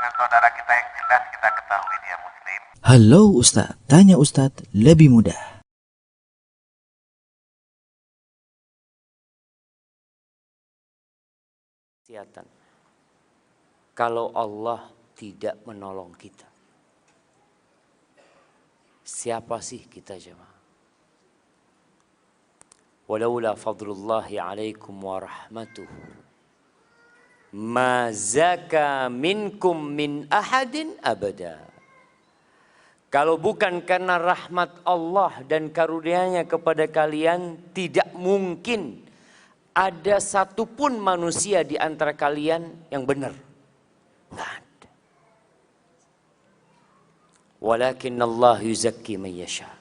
dengan saudara kita yang jelas kita ketahui dia muslim. Halo Ustaz, tanya Ustaz lebih mudah. Kalau Allah tidak menolong kita, siapa sih kita jemaah? Walaula fadlullahi alaikum wa rahmatuhu ma zaka minkum min ahadin abada. Kalau bukan karena rahmat Allah dan karunia-Nya kepada kalian, tidak mungkin ada satupun manusia di antara kalian yang benar. Nggak ada. Walakin Allah yuzakki man yasha.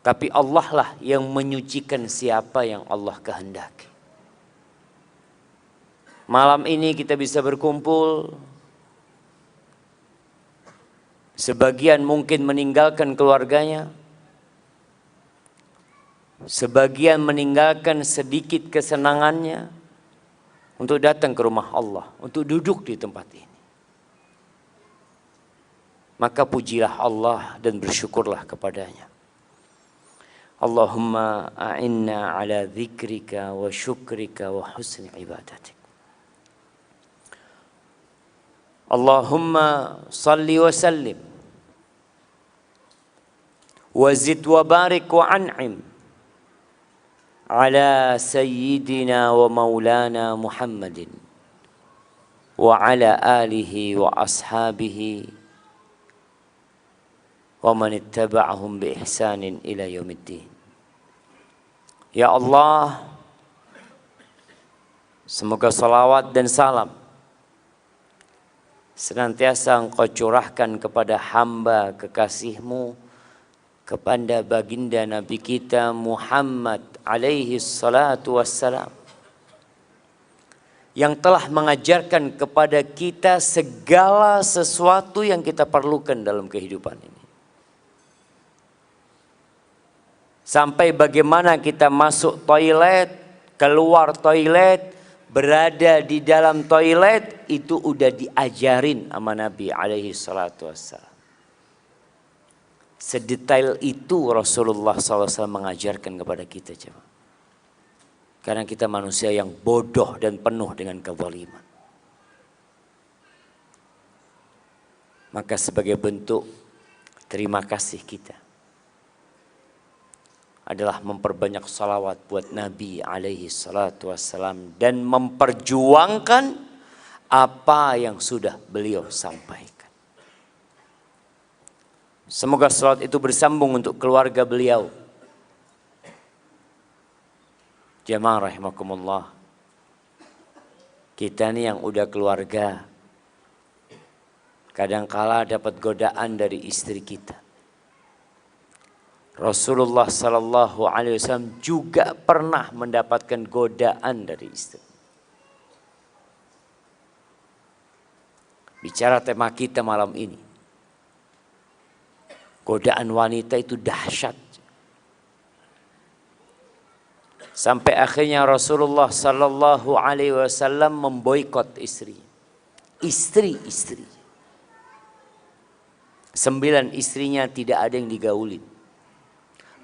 Tapi Allah lah yang menyucikan siapa yang Allah kehendaki. Malam ini kita bisa berkumpul. Sebagian mungkin meninggalkan keluarganya. Sebagian meninggalkan sedikit kesenangannya untuk datang ke rumah Allah, untuk duduk di tempat ini. Maka pujilah Allah dan bersyukurlah kepadanya. Allahumma a'inna ala dzikrika wa syukrika wa husni ibadatik. Allahumma salli wa sallim wa zid wa barik wa an'im ala sayyidina wa maulana Muhammadin wa ala alihi wa ashabihi wa man ittaba'ahum bi ihsanin ila yaumiddin. Ya Allah, semoga salawat dan salam senantiasa Engkau curahkan kepada hamba kekasih-Mu, kepada baginda Nabi kita Muhammad alaihi salatu wassalam, yang telah mengajarkan kepada kita segala sesuatu yang kita perlukan dalam kehidupan ini. Sampai bagaimana kita masuk toilet, keluar toilet, berada di dalam toilet, itu udah diajarin sama Nabi alaihi salatu wassalam. Sedetail itu Rasulullah SAW mengajarkan kepada kita. Karena kita manusia yang bodoh dan penuh dengan kezaliman. Maka sebagai bentuk terima kasih kita adalah memperbanyak salawat buat Nabi alaihi salatu wassalam dan memperjuangkan apa yang sudah beliau sampaikan. Semoga salawat itu bersambung untuk keluarga beliau. Jamaah rahimakumullah. Kita nih yang udah keluarga, kadangkala dapat godaan dari istri kita. Rasulullah sallallahu alaihi wasallam juga pernah mendapatkan godaan dari istri. Bicara tema kita malam ini, godaan wanita itu dahsyat. Sampai akhirnya Rasulullah sallallahu alaihi wasallam memboikot istri. Istri-istri. 9 istrinya tidak ada yang digaulin.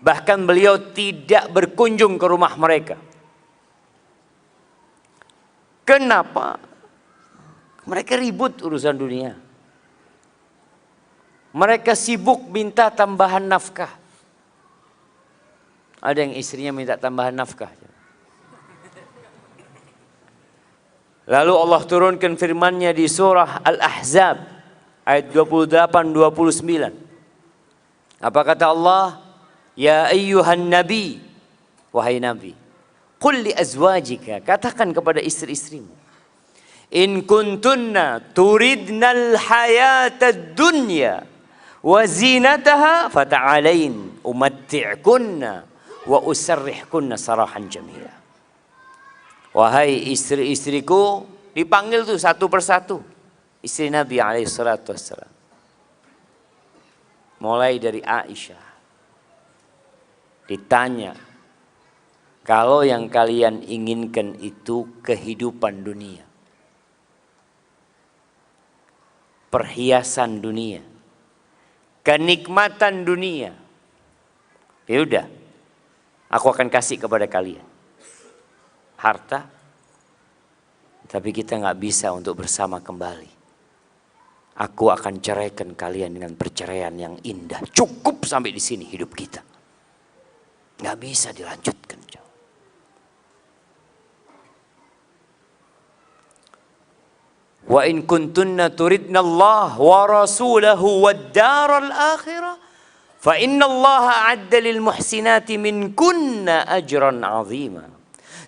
Bahkan beliau tidak berkunjung ke rumah mereka. Kenapa? Mereka ribut urusan dunia. Mereka sibuk minta tambahan nafkah. Ada yang istrinya minta tambahan nafkah. Lalu Allah turunkan firman-Nya di surah Al-Ahzab ayat 28-29. Apa kata Allah? Ya ayyuhan nabi, wahai nabi, qul li azwajika, katakan kepada istri-istrimu, in kuntunna turidnal hayatad dunya wa zinataha fata'alain umatti'kunna wa usarrihkunna sarahan jamila. Wahai istri-istriku, dipanggil tuh satu persatu istri Nabi alaihi salatu wassalam. Mulai dari Aisyah. Ditanya, kalau yang kalian inginkan itu kehidupan dunia, perhiasan dunia, kenikmatan dunia. Ya udah, aku akan kasih kepada kalian harta, tapi kita nggak bisa untuk bersama kembali. Aku akan ceraikan kalian dengan perceraian yang indah. Cukup sampai di sini hidup kita. Nggak bisa dilanjutkan. Wa in kuntunna turidna Allah wa rasulahu wad daral akhirah fa inna Allah a'adda lil muhsinati minkunna ajran 'azima.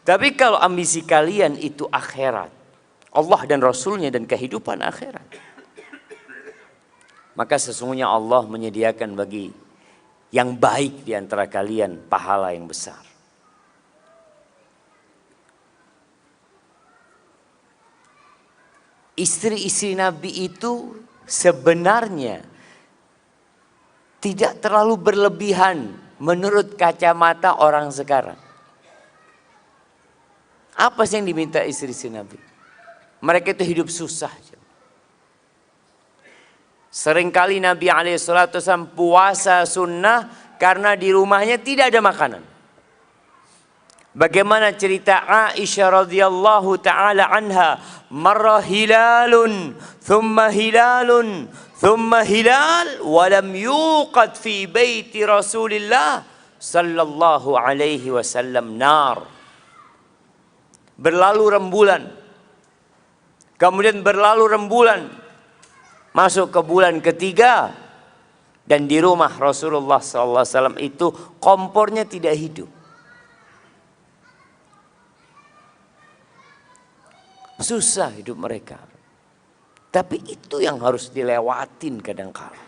Tapi kalau ambisi kalian itu akhirat, Allah dan Rasulnya dan kehidupan akhirat, maka sesungguhnya Allah menyediakan bagi yang baik di antara kalian pahala yang besar. Istri-istri Nabi itu sebenarnya tidak terlalu berlebihan menurut kacamata orang sekarang. Apa sih yang diminta istri-istri Nabi? Mereka itu hidup susah. Seringkali Nabi SAW puasa sunnah karena di rumahnya tidak ada makanan. Bagaimana cerita Aisyah radhiyallahu taala anha, marra hilalun, thumma hilalun, thumma hilal, walam yuqad fi baiti Rasulillah sallallahu alaihi wasallam nar. Berlalu rembulan, kemudian berlalu rembulan, masuk ke bulan ketiga, dan di rumah Rasulullah sallallahu alaihi wasallam itu kompornya tidak hidup. Susah hidup mereka. Tapi itu yang harus dilewatin kadang-kala.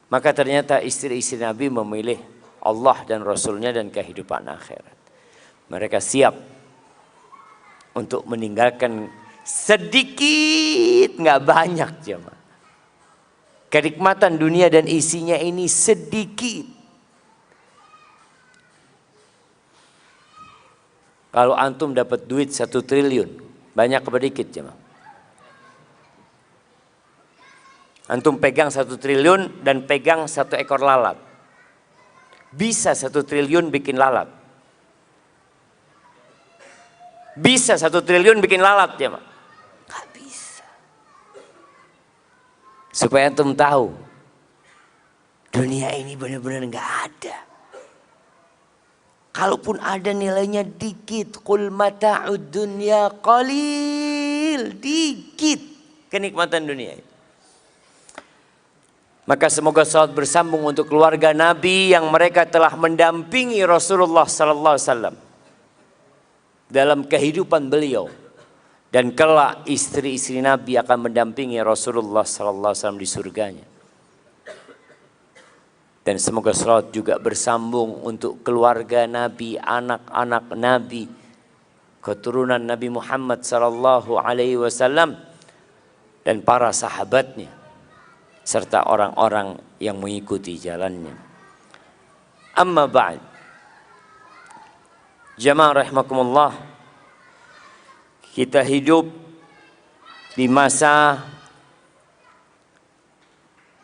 Maka ternyata istri-istri Nabi memilih Allah dan Rasulnya dan kehidupan akhirat. Mereka siap untuk meninggalkan sedikit, nggak banyak jemaah. Kenikmatan dunia dan isinya ini sedikit. Kalau antum dapat duit 1 triliun, banyak apa dikit jemaah? Antum pegang 1 triliun dan pegang 1 ekor lalat. Bisa 1 triliun bikin lalat? Bisa 1 triliun bikin lalat jemaah? Gak bisa. Supaya antum tahu, dunia ini benar-benar gak ada. Kalaupun ada nilainya dikit, qul mata'ud dunya qalil, dikit kenikmatan dunia. Maka semoga salat bersambung untuk keluarga Nabi yang mereka telah mendampingi Rasulullah sallallahu alaihi wasallam dalam kehidupan beliau, dan kelak istri-istri Nabi akan mendampingi Rasulullah sallallahu alaihi wasallam di surganya. Dan semoga salat juga bersambung untuk keluarga Nabi, anak-anak Nabi, keturunan Nabi Muhammad sallallahu alaihi wasallam dan para sahabatnya serta orang-orang yang mengikuti jalannya. Amma ba'd. Jamaah rahimakumullah, kita hidup di masa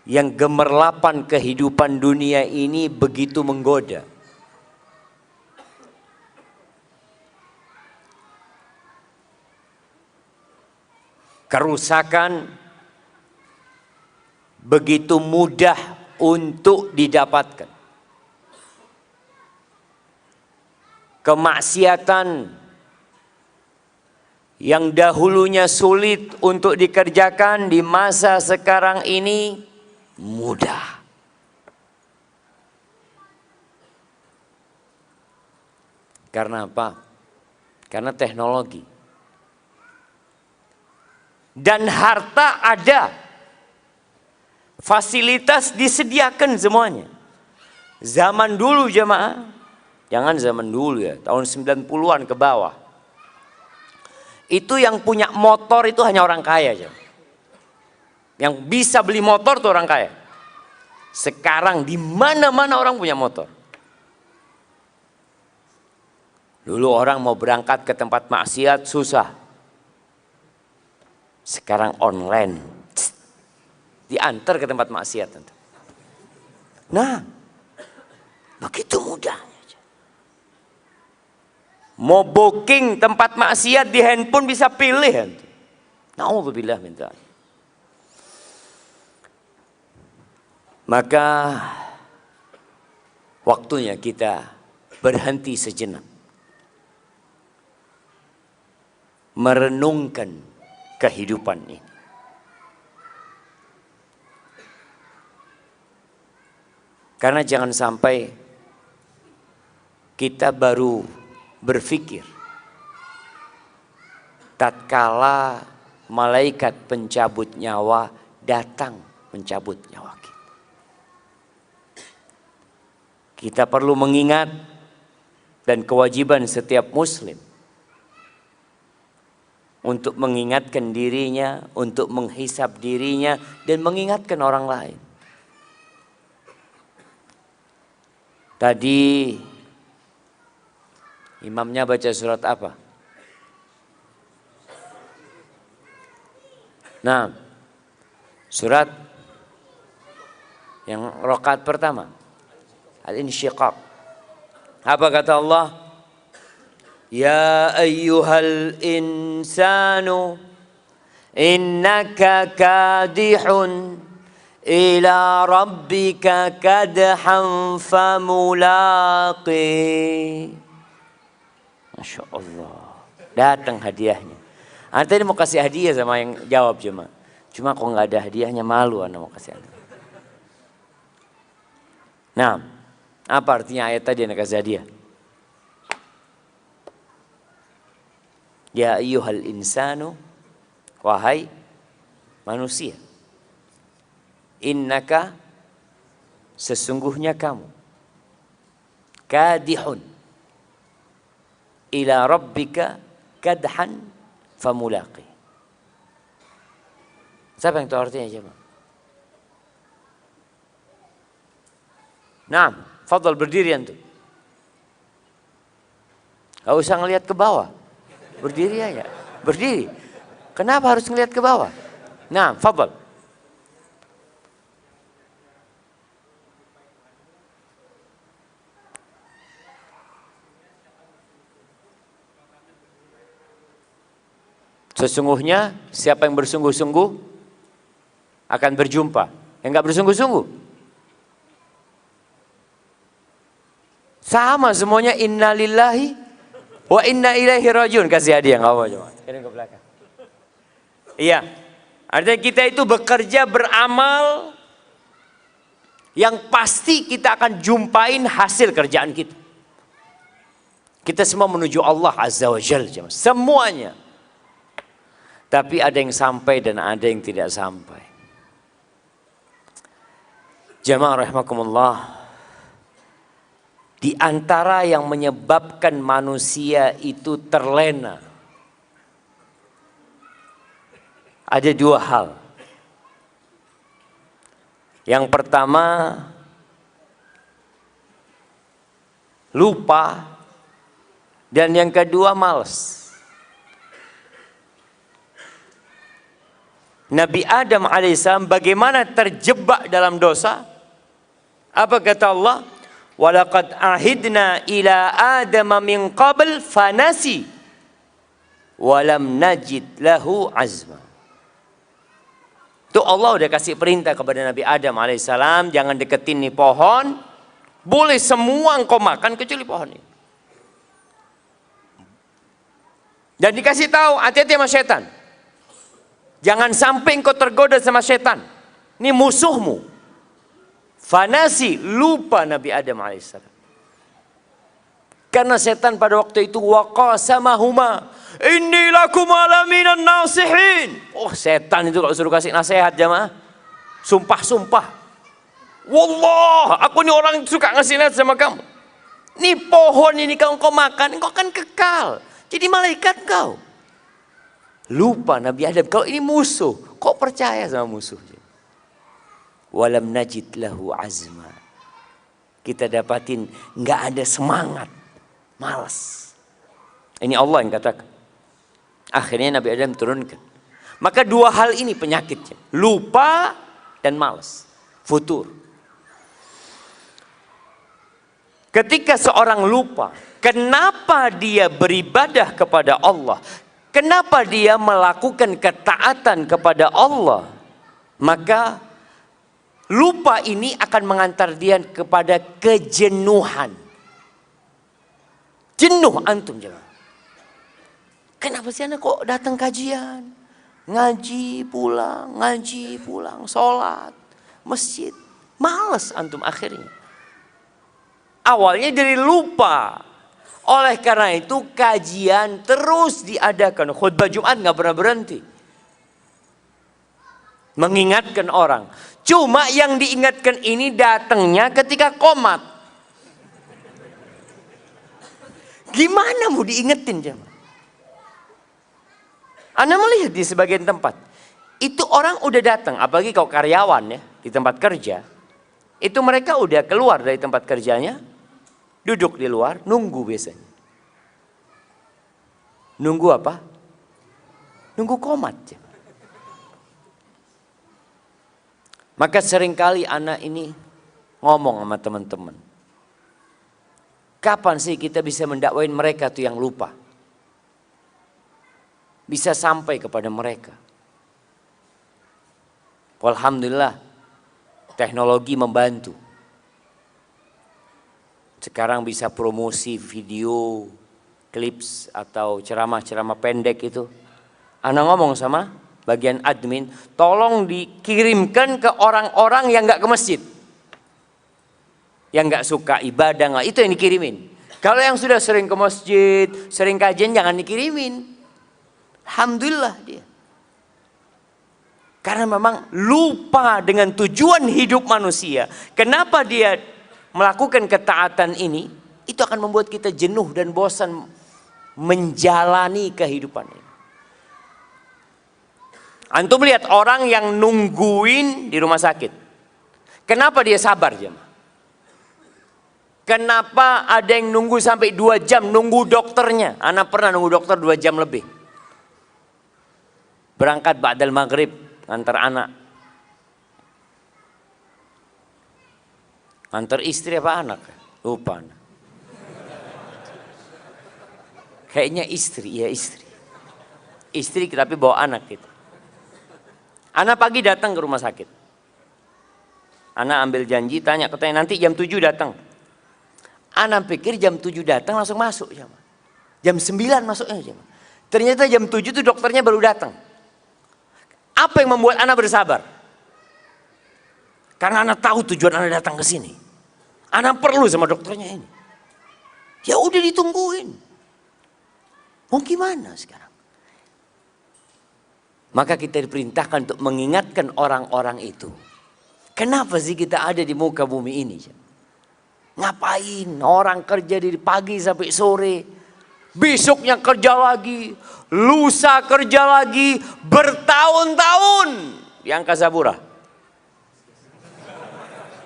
yang gemerlapan kehidupan dunia ini begitu menggoda. Kerusakan begitu mudah untuk didapatkan. Kemaksiatan yang dahulunya sulit untuk dikerjakan di masa sekarang ini mudah. Karena apa? Karena teknologi. Dan harta ada. Fasilitas disediakan semuanya. Zaman dulu jemaah, jangan zaman dulu ya, tahun 90-an ke bawah. Itu yang punya motor itu hanya orang kaya aja. Yang bisa beli motor tuh orang kaya. Sekarang di mana-mana orang punya motor. Dulu orang mau berangkat ke tempat maksiat susah. Sekarang online. Diantar ke tempat maksiat. Nah, begitu mudahnya. Mau booking tempat maksiat di handphone bisa pilih. Na'udzubillah min dzalik. Maka waktunya kita berhenti sejenak. Merenungkan kehidupan ini. Karena jangan sampai kita baru berpikir tatkala malaikat pencabut nyawa datang mencabut nyawa kita. Kita perlu mengingat dan kewajiban setiap muslim untuk mengingatkan dirinya, untuk menghisap dirinya dan mengingatkan orang lain. Tadi imamnya baca surat apa? Nah, surat yang rakaat pertama. Al-Insyiqaq. Apa kata Allah? Ya ayyuhal insanu innaka kadihun ila rabbika kadhan famulaqi. Masya Allah. Datang hadiahnya. Anda tadi mau kasih hadiah sama yang jawab cuma. Cuma kok nggak ada hadiahnya, malu Anda mau kasih hadiah. Nah, apa artinya ayat tadi Anda kasih hadiah? Ya ayyuhal insanu, wahai manusia. Innaka, sesungguhnya kamu. Kadihun ila rabbika kadhan famulaqi. Siapa yang tahu artinya jemaah? Nah, fadhal berdiri antum. Gak usah ngelihat ke bawah. Berdiri aja. Berdiri. Kenapa harus ngelihat ke bawah? Nah, fadhal. Sesungguhnya siapa yang bersungguh-sungguh akan berjumpa. Yang enggak bersungguh-sungguh sama semuanya. Innalillahi wa inna ilaihi rajiun. Kasih hadiah enggak apa-apa coba. Kirim ke belakang. Iya. Artinya kita itu bekerja beramal yang pasti kita akan jumpain hasil kerjaan kita. Kita semua menuju Allah Azza wa Jalla. Semuanya. Tapi ada yang sampai dan ada yang tidak sampai. Jamaah rahimakumullah. Di antara yang menyebabkan manusia itu terlena, ada dua hal. Yang pertama, lupa. Dan yang kedua, malas. Nabi Adam alaihissalam bagaimana terjebak dalam dosa? Apa kata Allah? Walaqad ahidna ila Adam min qabl fanasi walam najid lahu azma. Itu Allah udah kasih perintah kepada Nabi Adam alaihissalam, jangan deketin nih pohon. Boleh semua engkau makan kecuali pohon ini. Dan dikasih tahu hati-hati sama setan. Jangan sampai engkau tergoda sama setan. Ini musuhmu. Fanasi, lupa Nabi Adam alaihissalam. Karena setan pada waktu itu waqasamahuma inni lakum alaminan nasihin. Oh, setan itu kalau suruh kasih nasihat jamaah, sumpah-sumpah. Wallah, aku ini orang suka ngasih nasihat sama kamu. Ini pohon ini kalau engkau makan, engkau akan kekal. Jadi malaikat kau. Lupa Nabi Adam, kalau ini musuh, kok percaya sama musuh? Walam najid lahu azma. Kita dapatin nggak ada semangat, malas. Ini Allah yang katakan. Akhirnya Nabi Adam turunkan. Maka dua hal ini penyakitnya. Lupa dan malas. Futur. Ketika seorang lupa, kenapa dia beribadah kepada Allah? Kenapa dia melakukan ketaatan kepada Allah? Maka lupa ini akan mengantar dia kepada kejenuhan. Jenuh antum jangan. Kenapa sih anak kok datang kajian? Ngaji pulang, sholat, masjid. Males antum akhirnya. Awalnya dari lupa. Oleh karena itu kajian terus diadakan. Khutbah Jumat nggak pernah berhenti. Mengingatkan orang. Cuma yang diingatkan ini datangnya ketika komat. Gimana mau diingetin jemaah? Anda melihat di sebagian tempat. Itu orang udah datang. Apalagi kalau karyawan ya. Di tempat kerja. Itu mereka udah keluar dari tempat kerjanya. Duduk di luar. Nunggu biasanya. Nunggu apa? Nunggu komat. Maka seringkali anak ini ngomong sama teman-teman. Kapan sih kita bisa mendakwain mereka tuh yang lupa? Bisa sampai kepada mereka. Alhamdulillah teknologi membantu. Sekarang bisa promosi video, clips atau ceramah-ceramah pendek itu. Ana ngomong sama bagian admin, tolong dikirimkan ke orang-orang yang nggak ke masjid. Yang nggak suka ibadah, nggak, itu yang dikirimin. Kalau yang sudah sering ke masjid, sering kajian, jangan dikirimin. Alhamdulillah dia. Karena memang lupa dengan tujuan hidup manusia. Kenapa dia melakukan ketaatan ini? Itu akan membuat kita jenuh dan bosan menjalani kehidupan ini. Antum lihat orang yang nungguin di rumah sakit. Kenapa dia sabar jemaah? Kenapa ada yang nunggu sampai 2 jam nunggu dokternya? Anak pernah nunggu dokter 2 jam lebih. Berangkat ba'dal maghrib antar anak. Antar istri apa anak? Lupa anak. Kayaknya istri, ya istri. Istri tapi bawa anak gitu. Anak pagi datang ke rumah sakit. Anak ambil janji, tanya katanya nanti jam 7 datang. Anak pikir jam 7 datang langsung masuk. Jam 9 masuknya. Ternyata jam 7 itu dokternya baru datang. Apa yang membuat anak bersabar? Karena anak tahu tujuan anak datang ke sini. Anak perlu sama dokternya ini. Ya udah ditungguin. Mau gimana sekarang? Maka kita diperintahkan untuk mengingatkan orang-orang itu. Kenapa sih kita ada di muka bumi ini? Ngapain? Orang kerja dari pagi sampai sore. Besoknya kerja lagi. Lusa kerja lagi. Bertahun-tahun. Di Angkasa Pura.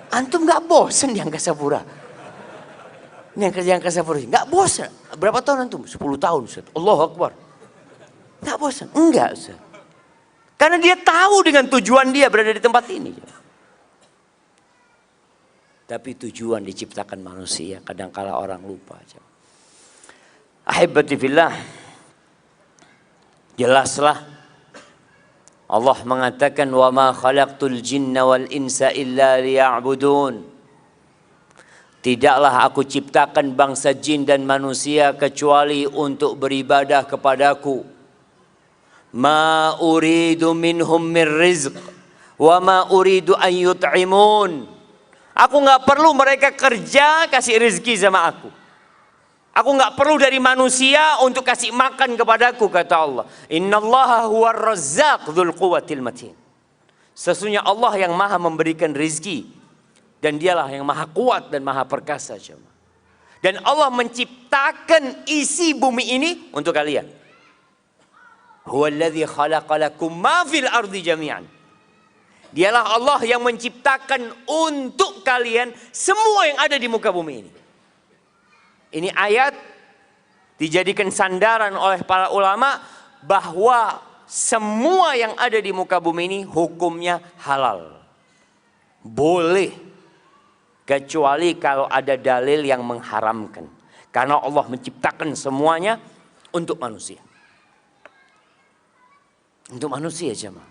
Antum gak bosan di Angkasa Pura? Ini yang kerja Angkasa Pura. Gak bosan. Berapa tahun antum? 10 tahun. Ustaz. Allahu Akbar. Gak bosan? Enggak Ustaz. Karena dia tahu dengan tujuan dia berada di tempat ini. Tapi tujuan diciptakan manusia, kadangkala orang lupa. Ahibati fillah, jelaslah Allah mengatakan wa ma khalaqtul jinna wal insa illa liya'budun. Tidaklah aku ciptakan bangsa jin dan manusia kecuali untuk beribadah kepadaku. Ma uridu minhum min rizq wa ma uridu an yut'imun. Aku nggak perlu mereka kerja kasih rezeki sama aku. Aku nggak perlu dari manusia untuk kasih makan kepadaku, kata Allah. Innallaha huwar razzaq dzul quwwatil matin. Sesungguhnya Allah yang maha memberikan rezeki dan dialah yang maha kuat dan maha perkasa. Dan Allah menciptakan isi bumi ini untuk kalian. Huwallazi khalaqalakum ma fil ardi jami'an. Dialah Allah yang menciptakan untuk kalian semua yang ada di muka bumi ini. Ini ayat dijadikan sandaran oleh para ulama bahwa semua yang ada di muka bumi ini hukumnya halal. Boleh. Kecuali kalau ada dalil yang mengharamkan. Karena Allah menciptakan semuanya untuk manusia. Untuk manusia jemaah.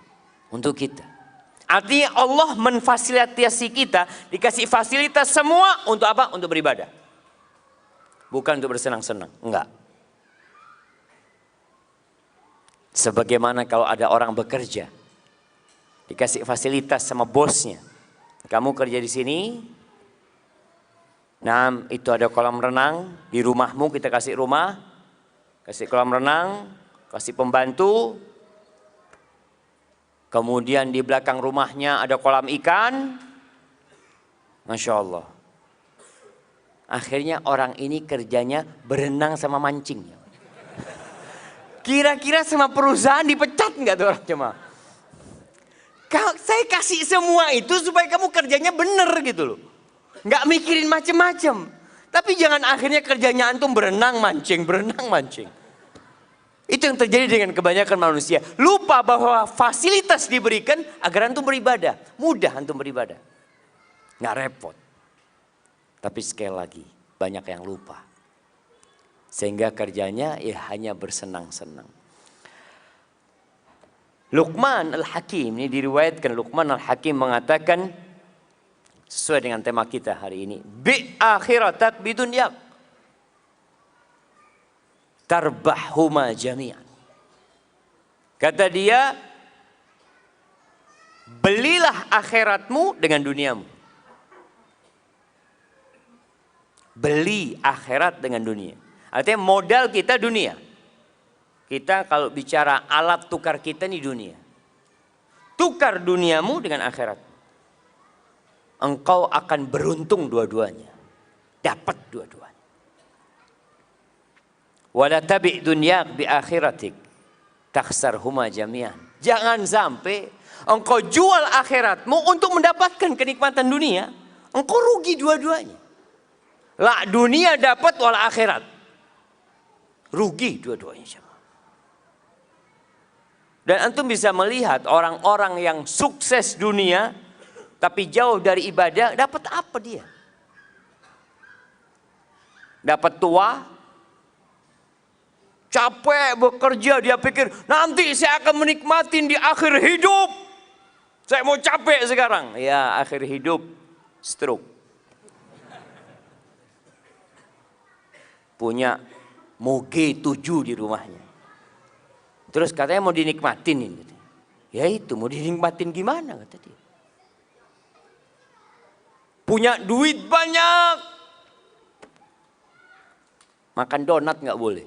Untuk kita. Artinya Allah memfasilitasi kita. Dikasih fasilitas semua untuk apa? Untuk beribadah. Bukan untuk bersenang-senang. Enggak. Sebagaimana kalau ada orang bekerja, dikasih fasilitas sama bosnya. Kamu kerja di sini, nah itu ada kolam renang, di rumahmu kita kasih rumah, kasih kolam renang, kasih pembantu. Kemudian di belakang rumahnya ada kolam ikan. Masya Allah. Akhirnya orang ini kerjanya berenang sama mancing. Kira-kira sama perusahaan dipecat nggak tuh orang jemaah? Saya kasih semua itu supaya kamu kerjanya bener gitu loh. Nggak mikirin macem-macem. Tapi jangan akhirnya kerjanya antum berenang mancing, berenang mancing. Itu yang terjadi dengan kebanyakan manusia. Lupa bahwa fasilitas diberikan agar antum beribadah. Mudah antum beribadah. Nggak repot. Tapi sekali lagi banyak yang lupa. Sehingga kerjanya ya hanya bersenang-senang. Luqman Al-Hakim, ini diriwayatkan Luqman Al-Hakim mengatakan, sesuai dengan tema kita hari ini, bi akhiratak bidunyak tarbahhuma jami'an. Kata dia, belilah akhiratmu dengan duniamu. Beli akhirat dengan dunia. Artinya modal kita dunia. Kita kalau bicara alat tukar kita nih dunia. Tukar duniamu dengan akhirat. Engkau akan beruntung dua-duanya. Dapat dua-duanya. Wala tabi' dunyak bi akhiratik. Takhsarhuma jami'an. Jangan sampai engkau jual akhiratmu untuk mendapatkan kenikmatan dunia. Engkau rugi dua-duanya. La dunia dapat wal akhirat. Rugi dua-duanya. Dan antum bisa melihat orang-orang yang sukses dunia tapi jauh dari ibadah, dapat apa dia? Dapat tua, capek bekerja, dia pikir nanti saya akan menikmatin di akhir hidup. Saya mau capek sekarang. Ya, akhir hidup stroke. Punya Moge 7 di rumahnya. Terus katanya mau dinikmatin ini. Ya itu mau dinikmatin gimana kata dia. Punya duit banyak. Makan donat nggak boleh.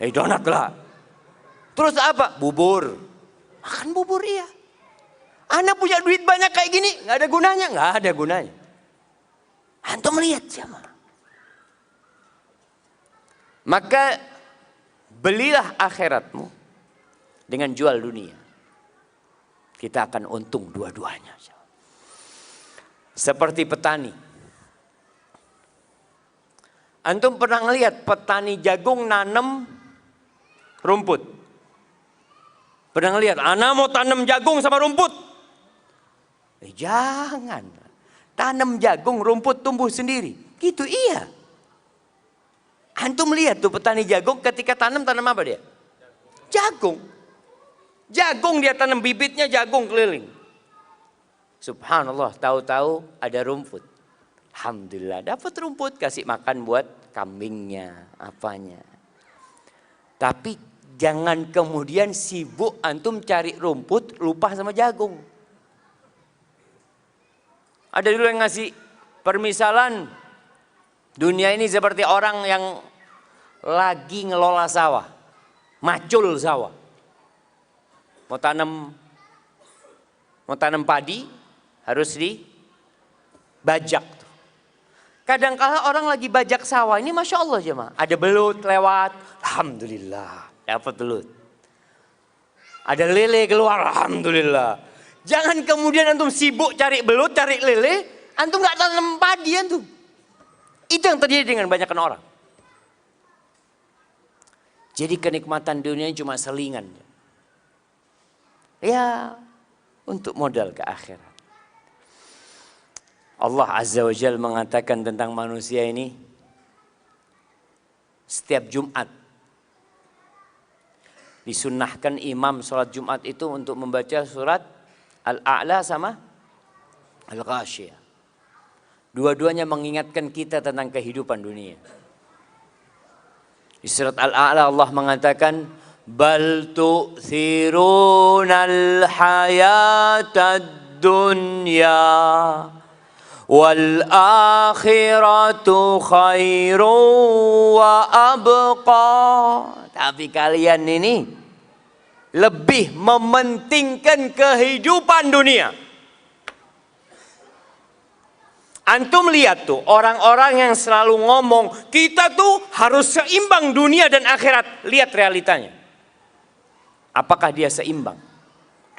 Donat lah. Terus apa? Bubur. Makan bubur iya. Anak punya duit banyak kayak gini nggak ada gunanya, nggak ada gunanya. Antum melihat siapa? Maka belilah akhiratmu dengan jual dunia. Kita akan untung dua-duanya. Seperti petani. Antum pernah ngelihat petani jagung nanam rumput? Pernah ngelihat, anak mau tanam jagung sama rumput? Jangan. Tanam jagung, rumput tumbuh sendiri. Gitu iya. Antum lihat tuh petani jagung ketika tanam apa dia? Jagung. Jagung dia tanam bibitnya jagung keliling. Subhanallah, tahu-tahu ada rumput. Alhamdulillah dapat rumput, kasih makan buat kambingnya, apanya. Tapi jangan kemudian sibuk antum cari rumput, lupa sama jagung. Ada dulu yang ngasih permisalan, dunia ini seperti orang yang lagi ngelola sawah, macul sawah. Mau tanam padi harus dibajak. Kadang-kala orang lagi bajak sawah ini, masya Allah jemaah, ada belut lewat, alhamdulillah dapat belut. Ada lele keluar, alhamdulillah. Jangan kemudian antum sibuk cari belut, cari lele, antum nggak tanam padi antum. Itu yang terjadi dengan banyak orang. Jadi kenikmatan dunia cuma selingan. Ya, untuk modal ke akhirat. Allah Azza wa Jalla mengatakan tentang manusia ini, setiap Jumat disunnahkan imam sholat Jumat itu untuk membaca surat Al-A'la sama Al-Ghasyiyah. Dua-duanya mengingatkan kita tentang kehidupan dunia. Di surat Al-A'la Allah mengatakan, bal tu'thirunal hayatad dunya wal akhiratu khairu wa abqa. Tapi kalian ini lebih mementingkan kehidupan dunia. Antum lihat tuh orang-orang yang selalu ngomong kita tuh harus seimbang dunia dan akhirat. Lihat realitanya. Apakah dia seimbang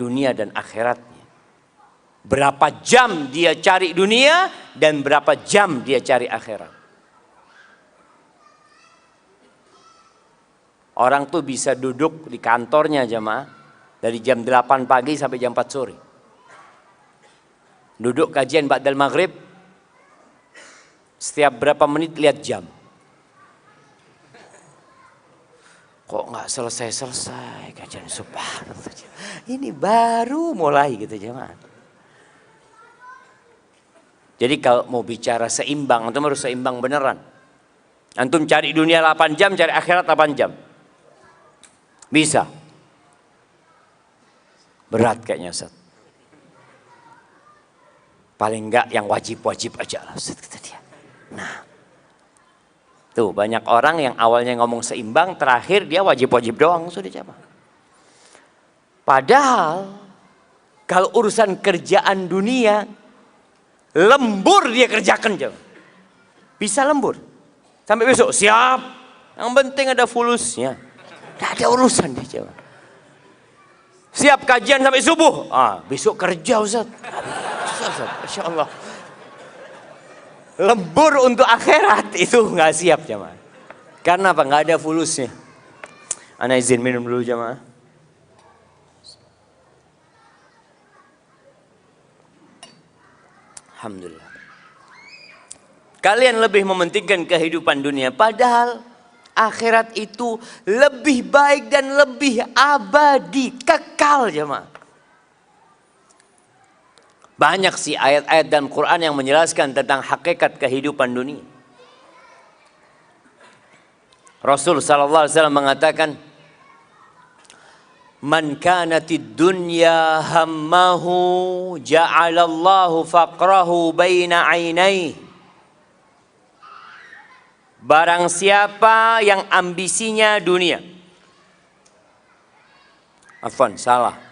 dunia dan akhiratnya? Berapa jam dia cari dunia dan berapa jam dia cari akhirat? Orang tuh bisa duduk di kantornya jemaah dari jam 8 pagi sampai jam 4 sore. Duduk kajian ba'dal maghrib, setiap berapa menit lihat jam. Kok nggak selesai-selesai kajian, subhanallah. Ini baru mulai gitu jemaah. Jadi kalau mau bicara seimbang, antum harus seimbang beneran. Antum cari dunia 8 jam, cari akhirat 8 jam. Bisa. Berat kayaknya Ustaz. Paling enggak yang wajib-wajib aja lah Ustaz kata dia. Nah. Tuh banyak orang yang awalnya ngomong seimbang, terakhir dia wajib-wajib doang sudah jamaah. Padahal kalau urusan kerjaan dunia, lembur dia kerjakan jamaah. Bisa lembur. Sampai besok siap. Yang penting ada fulusnya. Tidak ada urusan dia jamaah. Siap kajian sampai subuh. Besok kerja Ustaz. Masya Allah. Lembur untuk akhirat itu nggak siap jamaah. Karena apa? Nggak ada fulusnya. Ana izin minum dulu jamaah. Alhamdulillah. Kalian lebih mementingkan kehidupan dunia, padahal akhirat itu lebih baik dan lebih abadi, kekal jemaah. Banyak sih ayat-ayat dalam Quran yang menjelaskan tentang hakikat kehidupan dunia. Rasul sallallahu alaihi wasallam mengatakan, "Man kanatid dunya hammahu ja'alallahu faqrahu baina 'ainaihi." Barang siapa yang ambisinya dunia. Afwan, salah.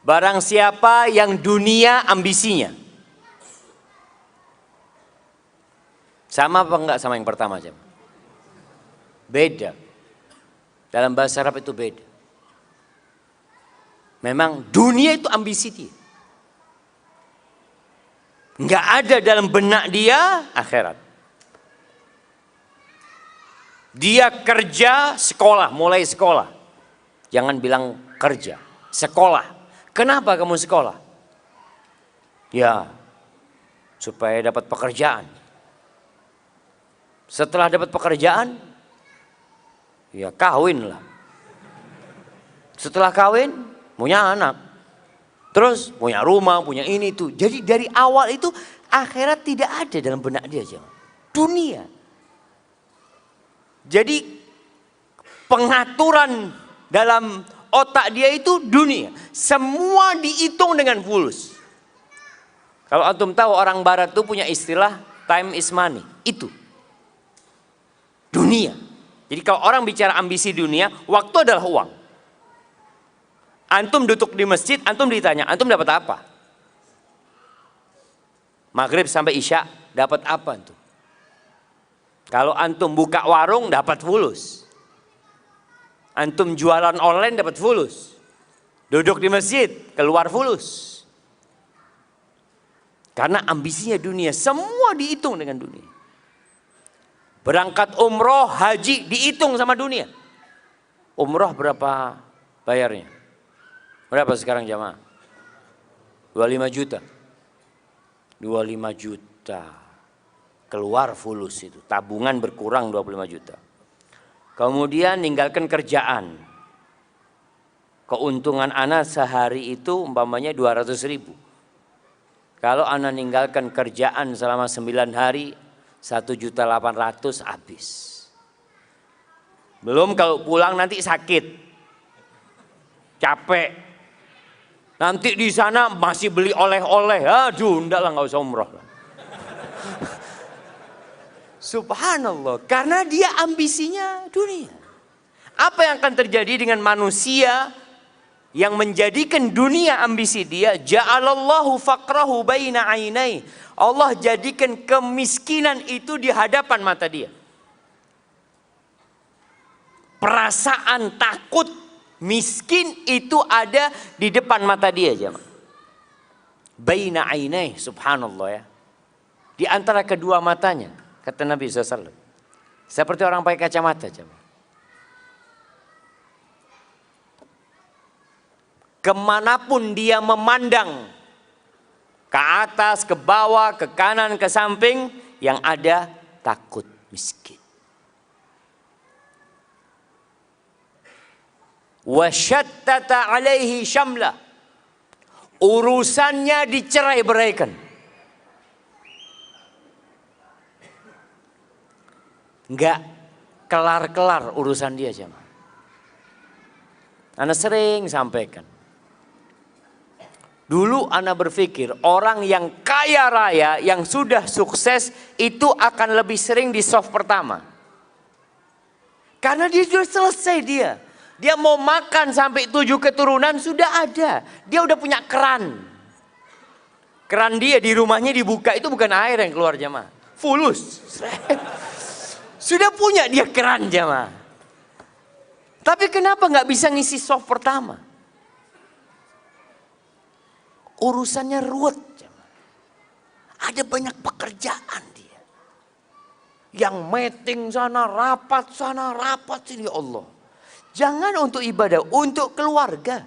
Barang siapa yang dunia ambisinya. Sama apa enggak sama yang pertama aja? Beda. Dalam bahasa Arab itu beda. Memang dunia itu ambisi dia. Enggak ada dalam benak dia akhirat. Dia kerja, sekolah, mulai sekolah. Jangan bilang kerja, sekolah. Kenapa kamu sekolah? Ya, supaya dapat pekerjaan. Setelah dapat pekerjaan, ya kawin lah. Setelah kawin, punya anak. Terus punya rumah, punya ini itu. Jadi dari awal itu akhirat tidak ada dalam benak dia. Dunia. Jadi pengaturan dalam otak dia itu dunia. Semua dihitung dengan fulus. Kalau antum tahu orang barat itu punya istilah time is money. Itu. Dunia. Jadi kalau orang bicara ambisi dunia, waktu adalah uang. Antum duduk di masjid, antum ditanya, antum dapat apa? Maghrib sampai Isya, dapat apa antum? Kalau antum buka warung, dapat fulus. Antum jualan online dapat fulus. Duduk di masjid, keluar fulus. Karena ambisinya dunia, semua dihitung dengan dunia. Berangkat umroh, haji dihitung sama dunia. Umroh berapa bayarnya? Berapa sekarang jamaah? 25 juta. 25 juta. Keluar fulus itu. Tabungan berkurang 25 juta. Kemudian ninggalkan kerjaan. Keuntungan anak sehari itu umpamanya 200 ribu. Kalau anak ninggalkan kerjaan selama 9 hari, 1.800.000 habis. Belum kalau pulang nanti sakit. Capek. Nanti di sana masih beli oleh-oleh. Aduh, enggak lah, nggak usah umroh. Subhanallah, karena dia ambisinya dunia. Apa yang akan terjadi dengan manusia yang menjadikan dunia ambisi dia? Ja'alallahu faqrahu baina ainai. Allah jadikan kemiskinan itu di hadapan mata dia. Perasaan takut miskin itu ada di depan mata dia, jemaah. Baina ainai, subhanallah ya. Di antara kedua matanya. Kata Nabi SAW, seperti orang pakai kacamata. Kemanapun dia memandang, ke atas, ke bawah, ke kanan, ke samping, yang ada takut miskin. Wasyattata alaihi syamlah. Urusannya dicerai-beraikan. Enggak kelar-kelar urusan dia, jemaah. Ana sering sampaikan. Dulu ana berpikir orang yang kaya raya, yang sudah sukses itu akan lebih sering di soft pertama. Karena dia sudah selesai dia. Dia mau makan sampai 7 keturunan sudah ada. Dia udah punya keran. Keran dia di rumahnya dibuka itu bukan air yang keluar, jemaah. Fulus. Sudah punya dia keran, jemaah. Tapi kenapa nggak bisa ngisi soft pertama? Urusannya ruwet, jemaah. Ada banyak pekerjaan dia. Yang meeting sana, rapat sini, ya Allah. Jangan untuk ibadah, untuk keluarga.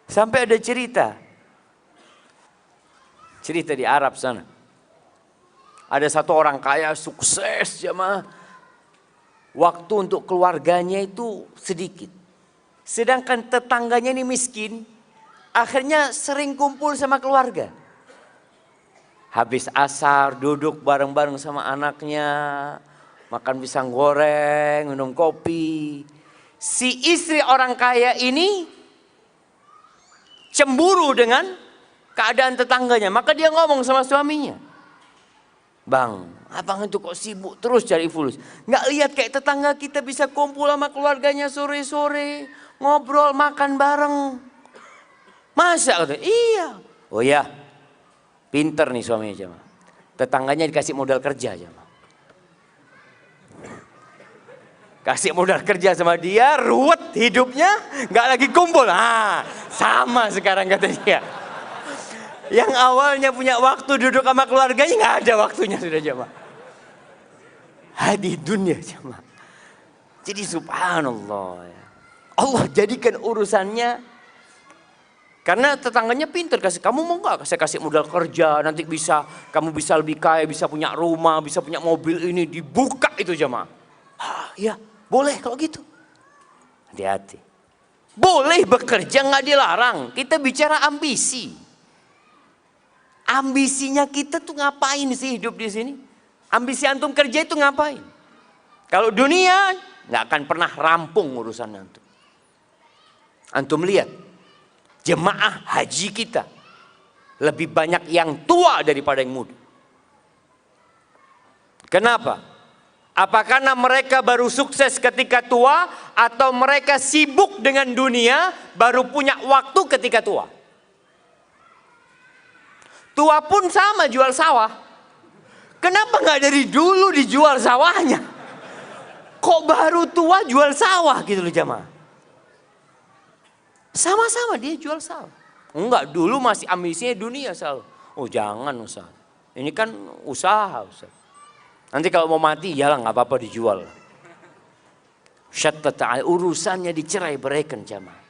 Sampai ada cerita di Arab sana. Ada satu orang kaya sukses, jemaah. Waktu untuk keluarganya itu sedikit. Sedangkan tetangganya ini miskin. Akhirnya sering kumpul sama keluarga. Habis asar duduk bareng-bareng sama anaknya. Makan pisang goreng, minum kopi. Si istri orang kaya ini cemburu dengan keadaan tetangganya. Maka dia ngomong sama suaminya. Bang, abang itu kok sibuk terus cari fulus. Nggak lihat kayak tetangga kita bisa kumpul sama keluarganya sore-sore. Ngobrol, makan bareng. Masa? Iya. Oh ya, pinter nih suaminya, jemaah. Tetangganya dikasih modal kerja, jemaah. Kasih modal kerja sama dia, ruwet hidupnya, nggak lagi kumpul. Sama sekarang kata dia. Yang awalnya punya waktu duduk sama keluarganya nggak ada waktunya sudah, jemaah. Hadi dunia, jemaah. Jadi subhanallah ya. Allah jadikan urusannya, karena tetangganya pintar, kasih kamu mau nggak saya kasih modal kerja, nanti kamu bisa lebih kaya, bisa punya rumah, bisa punya mobil, ini dibuka itu, jemaah. Ya boleh kalau gitu. Hati-hati. Boleh bekerja nggak dilarang. Kita bicara ambisi. Ambisinya kita tuh ngapain sih hidup di sini? Ambisi antum kerja itu ngapain? Kalau dunia nggak akan pernah rampung urusan antum. Antum lihat jemaah haji kita lebih banyak yang tua daripada yang muda. Kenapa? Apa karena mereka baru sukses ketika tua atau mereka sibuk dengan dunia baru punya waktu ketika tua? Tua pun sama jual sawah. Kenapa nggak dari dulu dijual sawahnya? Kok baru tua jual sawah gitu loh, jemaah? Sama-sama dia jual sawah. Enggak, dulu masih ambisinya dunia selalu. Oh jangan Ustaz. Ini kan usaha Ustaz. Nanti kalau mau mati ya lah nggak apa-apa dijual. Syattata urusannya dicerai-beraikan, jemaah.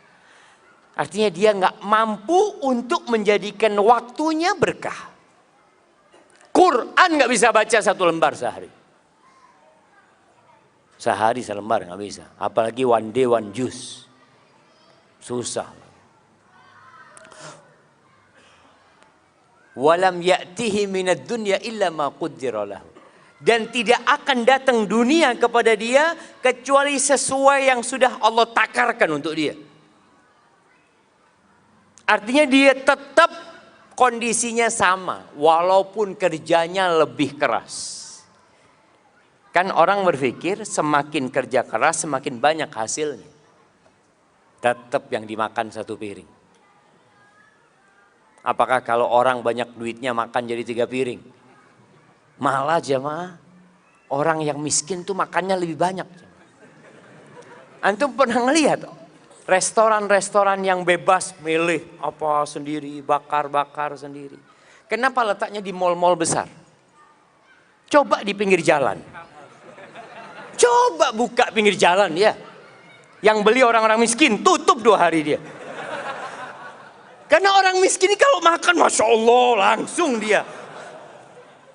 Artinya dia nggak mampu untuk menjadikan waktunya berkah. Quran nggak bisa baca 1 lembar sehari. Sehari selembar nggak bisa. Apalagi one day one juice. Susah. Walam ya'tihi minad dunya illa ma qaddara lahu. Dan tidak akan datang dunia kepada dia kecuali sesuai yang sudah Allah takarkan untuk dia. Artinya dia tetap kondisinya sama walaupun kerjanya lebih keras. Kan orang berpikir semakin kerja keras semakin banyak hasilnya. Tetap yang dimakan 1 piring. Apakah kalau orang banyak duitnya makan jadi 3 piring? Malah jemaah, orang yang miskin tuh makannya lebih banyak. Antum pernah ngelihat restoran-restoran yang bebas milih apa sendiri, bakar-bakar sendiri. Kenapa letaknya di mal-mal besar? Coba di pinggir jalan. Coba buka pinggir jalan ya. Yang beli orang-orang miskin, tutup 2 hari dia. Karena orang miskin ini kalau makan Masya Allah langsung dia.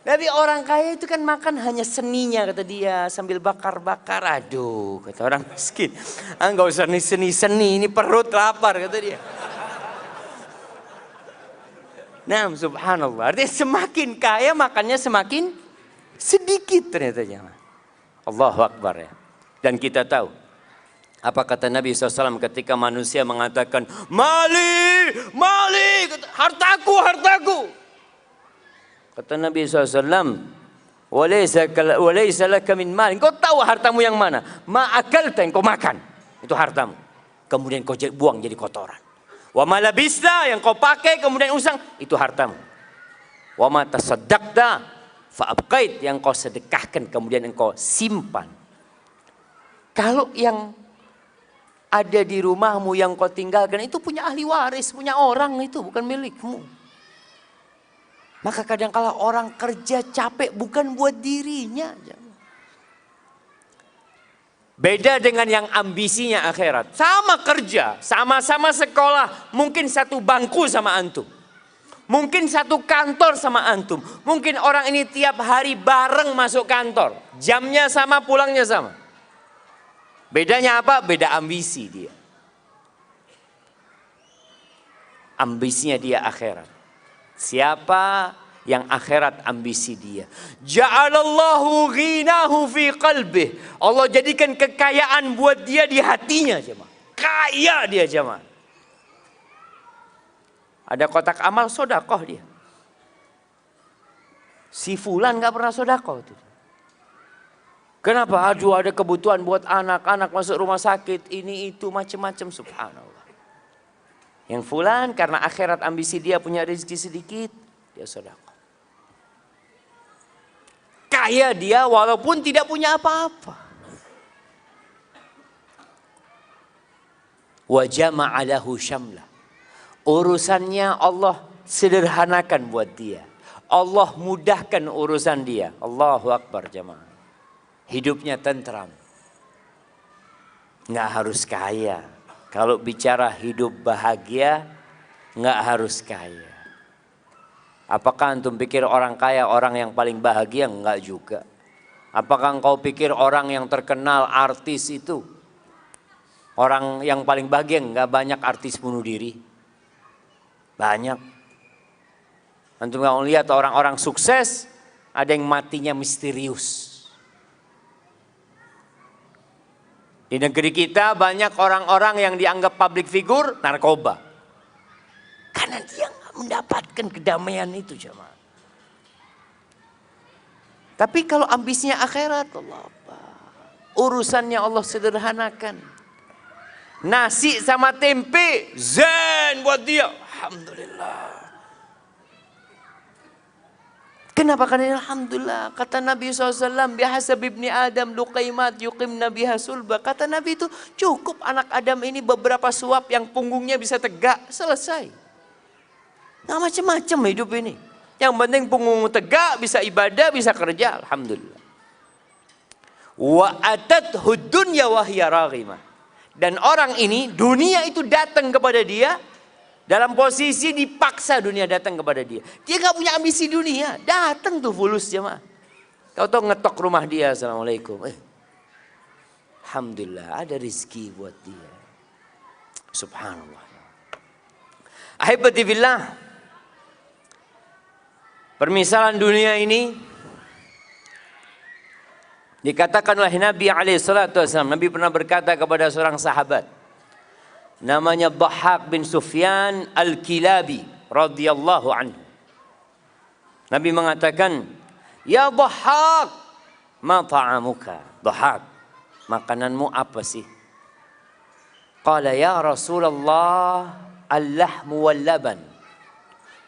Tapi orang kaya itu kan makan hanya seninya kata dia. Sambil bakar-bakar, aduh kata orang miskin. Enggak usah seni-seni, ini perut lapar kata dia. Nah subhanallah, artinya semakin kaya makannya semakin sedikit ternyata jangan. Allahu Akbar ya. Dan kita tahu apa kata Nabi SAW ketika manusia mengatakan mali, mali, hartaku, hartaku. Kata Nabi SAW, walaysa laka min mal. Kau tahu hartamu yang mana? Ma akalta, yang kau makan. Itu hartamu. Kemudian kau buang jadi kotoran. Wa ma labista, yang kau pakai kemudian usang. Itu hartamu. Wa ma tasaddaqta fa'abqait, yang kau sedekahkan kemudian engkau simpan. Kalau yang ada di rumahmu yang kau tinggalkan itu punya ahli waris, punya orang, itu bukan milikmu. Maka kadang-kala orang kerja capek bukan buat dirinya. Beda dengan yang ambisinya akhirat. Sama kerja, sama-sama sekolah, mungkin satu bangku sama antum. Mungkin satu kantor sama antum. Mungkin orang ini tiap hari bareng masuk kantor. Jamnya sama, pulangnya sama. Bedanya apa? Beda ambisi dia. Ambisinya dia akhirat. Siapa yang akhirat ambisi dia? Ja'alallahu ghinahu fi qalbih. Allah jadikan kekayaan buat dia di hatinya jemaah. Kaya dia jemaah. Ada kotak amal sodakoh dia. Si fulan gak pernah sodakoh. Kenapa? Aduh ada kebutuhan buat anak-anak masuk rumah sakit. Ini itu macam-macam subhanallah. Yang fulan karena akhirat ambisi dia punya rezeki sedikit. Dia sodakoh. Kaya dia walaupun tidak punya apa-apa. Wa jama'alahu syamlah. Urusannya Allah sederhanakan buat dia. Allah mudahkan urusan dia. Allahu Akbar jemaah. Hidupnya tentram. Nggak harus kaya. Kalau bicara hidup bahagia, nggak harus kaya. Apakah antum pikir orang kaya orang yang paling bahagia? Enggak juga. Apakah engkau pikir orang yang terkenal artis itu orang yang paling bahagia? Enggak, banyak artis bunuh diri. Banyak. Antum kalau lihat orang-orang sukses, ada yang matinya misterius. Di negeri kita banyak orang-orang yang dianggap public figure, narkoba. Karena dia nggak mendapatkan kedamaian itu jemaah. Tapi kalau ambisinya akhirat, Allah apa? Urusannya Allah sederhanakan. Nasi sama tempe, zen buat dia. Alhamdulillah. Kenapa? Karena alhamdulillah. Kata Nabi SAW, bihasab ibni Adam luqaimat yuqimna biha sulba. Kata Nabi itu cukup anak Adam ini beberapa suap yang punggungnya bisa tegak. Selesai. Nggak macam-macam hidup ini. Yang penting punggungmu tegak, bisa ibadah, bisa kerja. Alhamdulillah. Wa atat hudunya wahya raghimah. Dan orang ini, dunia itu datang kepada dia dalam posisi dipaksa dunia datang kepada dia. Dia gak punya ambisi dunia, datang tuh fulus jemaah. Kau tahu ngetok rumah dia, assalamualaikum. Alhamdulillah ada rezeki buat dia. Subhanallah. Ahibati billah. Permisalan dunia ini dikatakan oleh Nabi SAW. Nabi pernah berkata kepada seorang sahabat, namanya Dhahhak bin Sufyan al-Kilabi radhiyallahu anhu. Nabi mengatakan, ya Dhahhak, ma ta'amuka? Dhahhak, makananmu apa sih? Qala ya Rasulullah, al-lahmu wal-laban.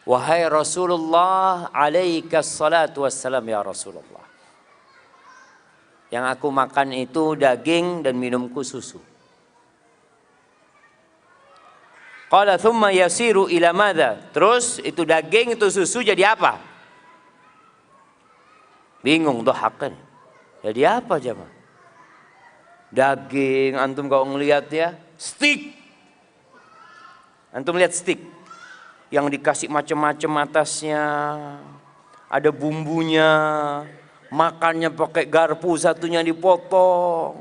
Wahai Rasulullah, alaika salatu wassalam ya Rasulullah. Yang aku makan itu daging dan minumku susu. Qala thumma yasiru ila madza? Terus itu daging itu susu jadi apa? Bingung Dhahhak kan. Jadi apa jemaah? Daging, antum kalau ngelihat ya, steak. Antum lihat steak yang dikasih macam-macam atasnya, ada bumbunya, makannya pakai garpu, satunya dipotong.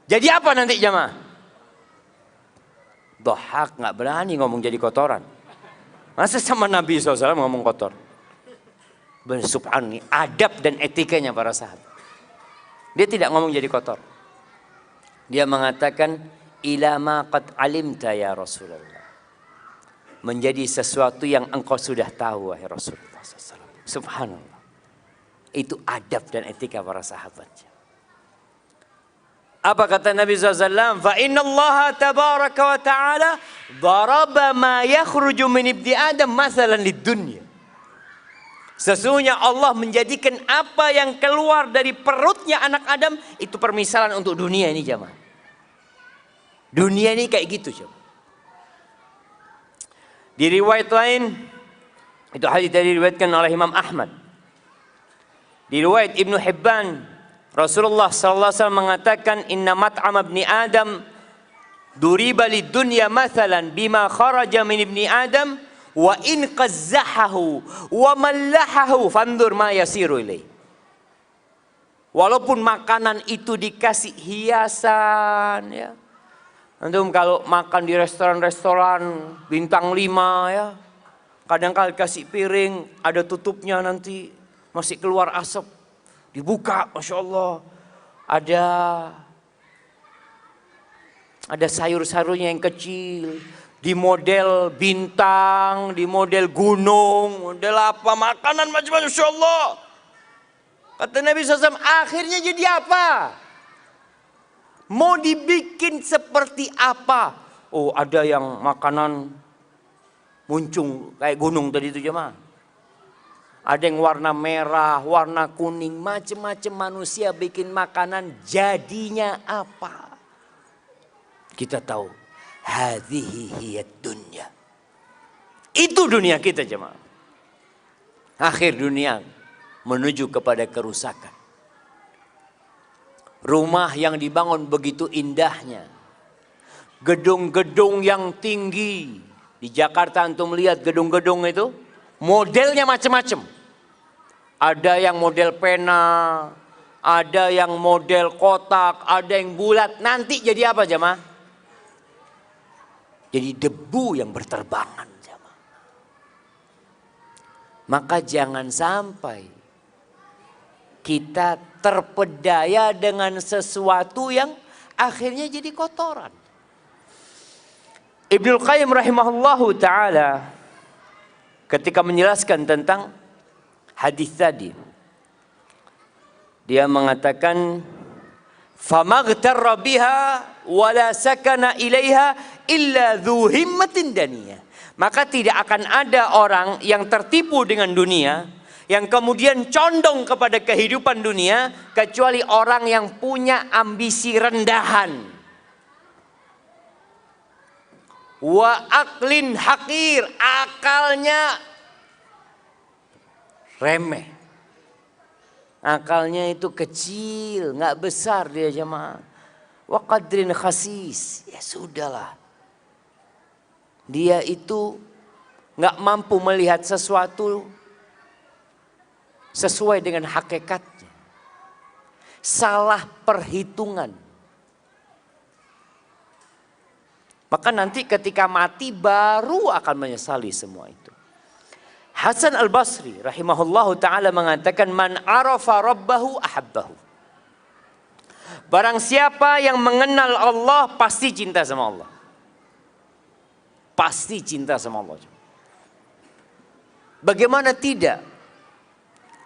Jadi apa nanti jemaah? Dhahhak nggak berani ngomong jadi kotoran. Masa sama Nabi SAW ngomong kotor? Subhanallah, adab dan etikanya para sahabat. Dia tidak ngomong jadi kotor. Dia mengatakan, ilama qad alimta ya Rasulullah. Menjadi sesuatu yang engkau sudah tahu wahai Rasulullah SAW. Subhanallah. Itu adab dan etika para sahabat. Apa kata Nabi SAW? Fa inna Allah tabaraka wa ta'ala daraba ma yakhruju min ibni Adam masalan lid dunya. Sesungguhnya Allah menjadikan apa yang keluar dari perutnya anak Adam itu permisalan untuk dunia ini jemaah. Dunia ini kayak gitu jemaah. Di riwayat lain, itu hadis tadi diriwayatkan oleh Imam Ahmad. Di riwayat Ibnu Hibban, Rasulullah SAW mengatakan, inna mat'am ibni Adam duriba lid dunya mathalan bima kharaja min ibni Adam wa in qazzahahu wa mallahahu fandur ma yasiru ilaih. Walaupun makanan itu dikasih hiasan ya. Antum kalau makan di restoran-restoran bintang 5 ya, kadang-kadang kasih piring ada tutupnya nanti masih keluar asap, dibuka, masya Allah ada sayur-sayurnya yang kecil, di model bintang, di model gunung, model apa, makanan macam-macam, masya Allah. Kata Nabi SAW, akhirnya jadi apa? Mau dibikin seperti apa? Oh, ada yang makanan muncung kayak gunung tadi itu jemaah. Ada yang warna merah, warna kuning, macam-macam manusia bikin makanan, jadinya apa? Kita tahu, hadhihi hiyad dunya. Itu dunia kita jemaah. Akhir dunia menuju kepada kerusakan. Rumah yang dibangun begitu indahnya. Gedung-gedung yang tinggi. Di Jakarta antum lihat gedung-gedung itu modelnya macam-macam. Ada yang model pena, ada yang model kotak, ada yang bulat. Nanti jadi apa jemaah? Jadi debu yang berterbangan jemaah. Maka jangan sampai kita terpedaya dengan sesuatu yang akhirnya jadi kotoran. Ibnul Qayyim rahimahullahu ta'ala ketika menjelaskan tentang hadis tadi, dia mengatakan famaghtarra biha wala sakana ilaiha illa dzu himmatin daniyah. Maka tidak akan ada orang yang tertipu dengan dunia, yang kemudian condong kepada kehidupan dunia, kecuali orang yang punya ambisi rendahan. Wa aqlin hakir, akalnya remeh. Akalnya itu kecil, nggak besar dia jemaah. wa qadrin khasis. Ya sudahlah. Dia itu nggak mampu melihat sesuatu sesuai dengan hakikatnya. Salah perhitungan. Maka nanti ketika mati baru akan menyesali semua itu. Hasan al-Basri rahimahullahu ta'ala mengatakan, man arafa rabbahu ahabbahu. Barang siapa yang mengenal Allah pasti cinta sama Allah. Pasti cinta sama Allah. Bagaimana tidak?